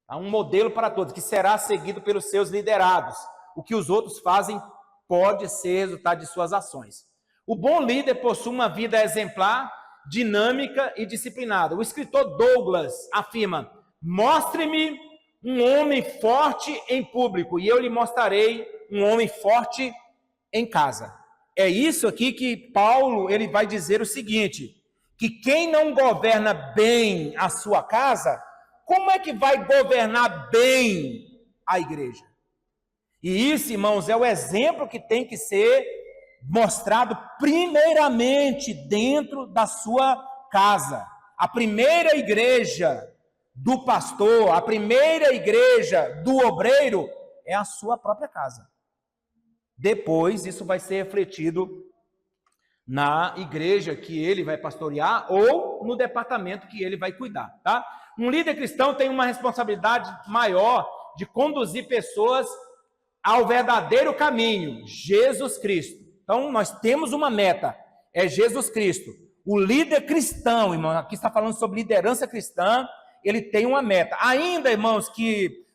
Um modelo para todos, que será seguido pelos seus liderados. O que os outros fazem pode ser resultado de suas ações. O bom líder possui uma vida exemplar, dinâmica e disciplinada. O escritor Douglas afirma: mostre-me um homem forte em público e eu lhe mostrarei um homem forte em casa. É isso aqui que Paulo ele vai dizer o seguinte, que quem não governa bem a sua casa, como é que vai governar bem a igreja? E isso, irmãos, é o exemplo que tem que ser mostrado primeiramente dentro da sua casa. A primeira igreja do pastor, a primeira igreja do obreiro é a sua própria casa. Depois isso vai ser refletido na igreja que ele vai pastorear ou no departamento que ele vai cuidar, tá? Um líder cristão tem uma responsabilidade maior de conduzir pessoas ao verdadeiro caminho, Jesus Cristo. Então, nós temos uma meta, é Jesus Cristo. O líder cristão, irmão, aqui está falando sobre liderança cristã, ele tem uma meta. Ainda, irmãos, que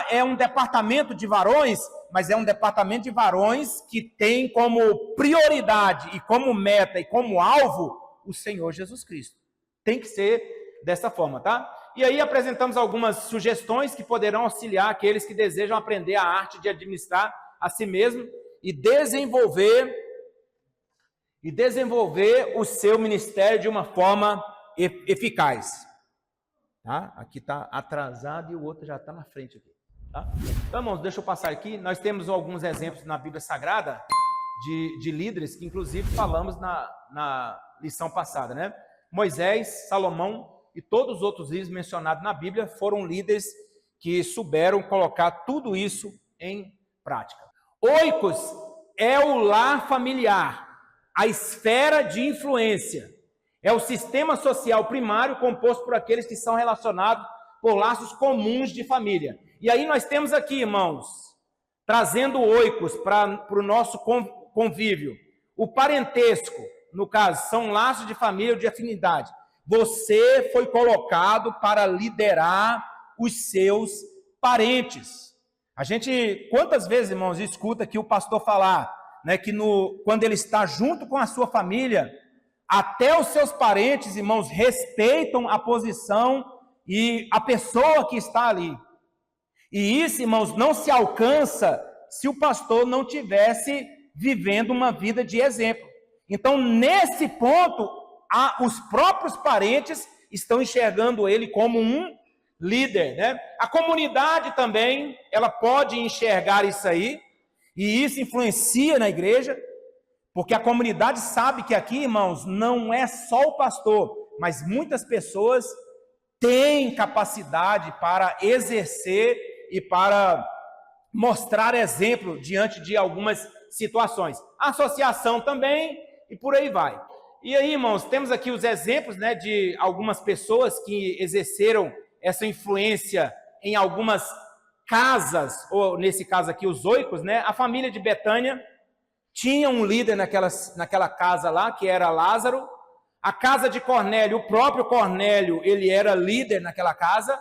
é um departamento de varões, mas é um departamento de varões que tem como prioridade e como meta e como alvo o Senhor Jesus Cristo. Tem que ser dessa forma, tá? E aí apresentamos algumas sugestões que poderão auxiliar aqueles que desejam aprender a arte de administrar a si mesmo e desenvolver o seu ministério de uma forma eficaz. Tá? Aqui está atrasado e o outro já está na frente aqui. Tá? Então, irmãos, deixa eu passar aqui. Nós temos alguns exemplos na Bíblia Sagrada de líderes que, inclusive, falamos na lição passada, né? Moisés, Salomão e todos os outros líderes mencionados na Bíblia foram líderes que souberam colocar tudo isso em prática. Oikos é o lar familiar, a esfera de influência. É o sistema social primário composto por aqueles que são relacionados por laços comuns de família. E aí nós temos aqui, irmãos, trazendo oikos para o nosso convívio. O parentesco, no caso, são laços de família ou de afinidade. Você foi colocado para liderar os seus parentes. A gente, quantas vezes, irmãos, escuta aqui o pastor falar, né, que quando ele está junto com a sua família, até os seus parentes, irmãos, respeitam a posição e a pessoa que está ali. E isso, irmãos, não se alcança se o pastor não tivesse vivendo uma vida de exemplo. Então, nesse ponto, os próprios parentes estão enxergando ele como um líder, né? A comunidade também, ela pode enxergar isso aí, e isso influencia na igreja, porque a comunidade sabe que aqui, irmãos, não é só o pastor, mas muitas pessoas têm capacidade para exercer e para mostrar exemplo diante de algumas situações. A associação também, e por aí vai. E aí, irmãos, temos aqui os exemplos, né, de algumas pessoas que exerceram essa influência em algumas casas, ou nesse caso aqui, os oikos, né? A família de Betânia tinha um líder naquela casa lá, que era Lázaro. A casa de Cornélio, o próprio Cornélio, ele era líder naquela casa.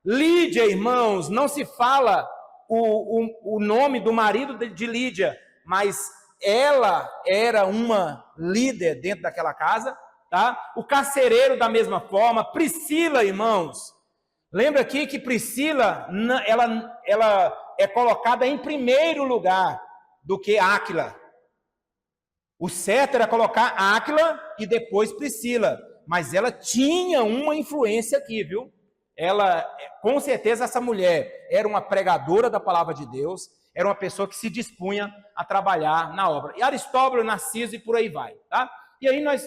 Lídia, irmãos, não se fala o nome do marido de Lídia, mas ela era uma líder dentro daquela casa, tá? O carcereiro da mesma forma. Priscila, irmãos, lembra aqui que Priscila, ela é colocada em primeiro lugar do que Áquila. O certo era colocar Áquila e depois Priscila, mas ela tinha uma influência aqui, viu? Ela, com certeza, essa mulher era uma pregadora da palavra de Deus, era uma pessoa que se dispunha a trabalhar na obra. E Aristóbulo, Narciso e por aí vai, tá? E aí nós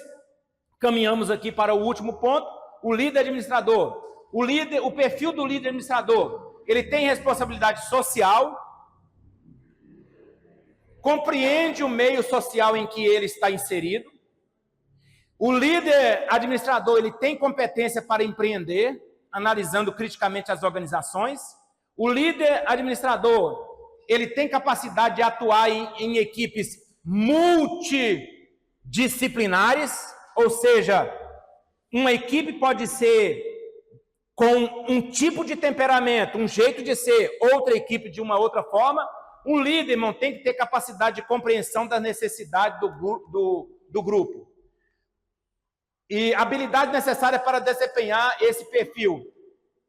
caminhamos aqui para o último ponto, o líder administrador. O perfil do líder administrador, ele tem responsabilidade social, compreende o meio social em que ele está inserido. O líder administrador, ele tem competência para empreender, analisando criticamente as organizações. O líder administrador, ele tem capacidade de atuar em equipes multidisciplinares, ou seja, uma equipe pode ser com um tipo de temperamento, um jeito de ser, outra equipe de uma outra forma. Um líder, irmão, tem que ter capacidade de compreensão das necessidades do grupo. E habilidade necessária para desempenhar esse perfil.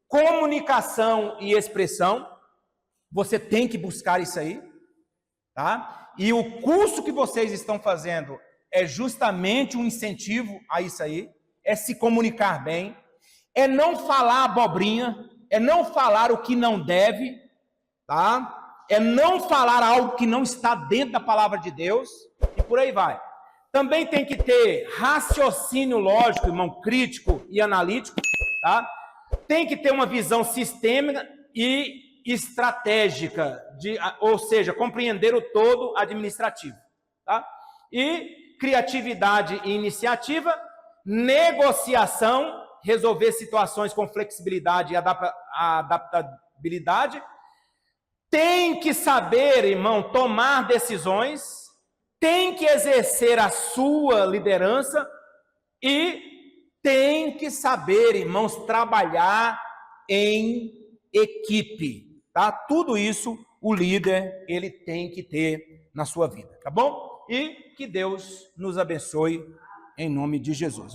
Comunicação e expressão. Você tem que buscar isso aí, tá? E o curso que vocês estão fazendo é justamente um incentivo a isso aí, é se comunicar bem, é não falar abobrinha, é não falar o que não deve, tá? é não falar algo que não está dentro da palavra de Deus, e por aí vai. Também tem que ter raciocínio lógico, irmão, crítico e analítico, tá? Tem que ter uma visão sistêmica e estratégica, ou seja, compreender o todo administrativo, tá? E criatividade e iniciativa, negociação, resolver situações com flexibilidade e adaptabilidade. Tem que saber, irmão, tomar decisões, tem que exercer a sua liderança e tem que saber, irmãos, trabalhar em equipe, tá? Tudo isso o líder, ele tem que ter na sua vida, tá bom? E que Deus nos abençoe em nome de Jesus.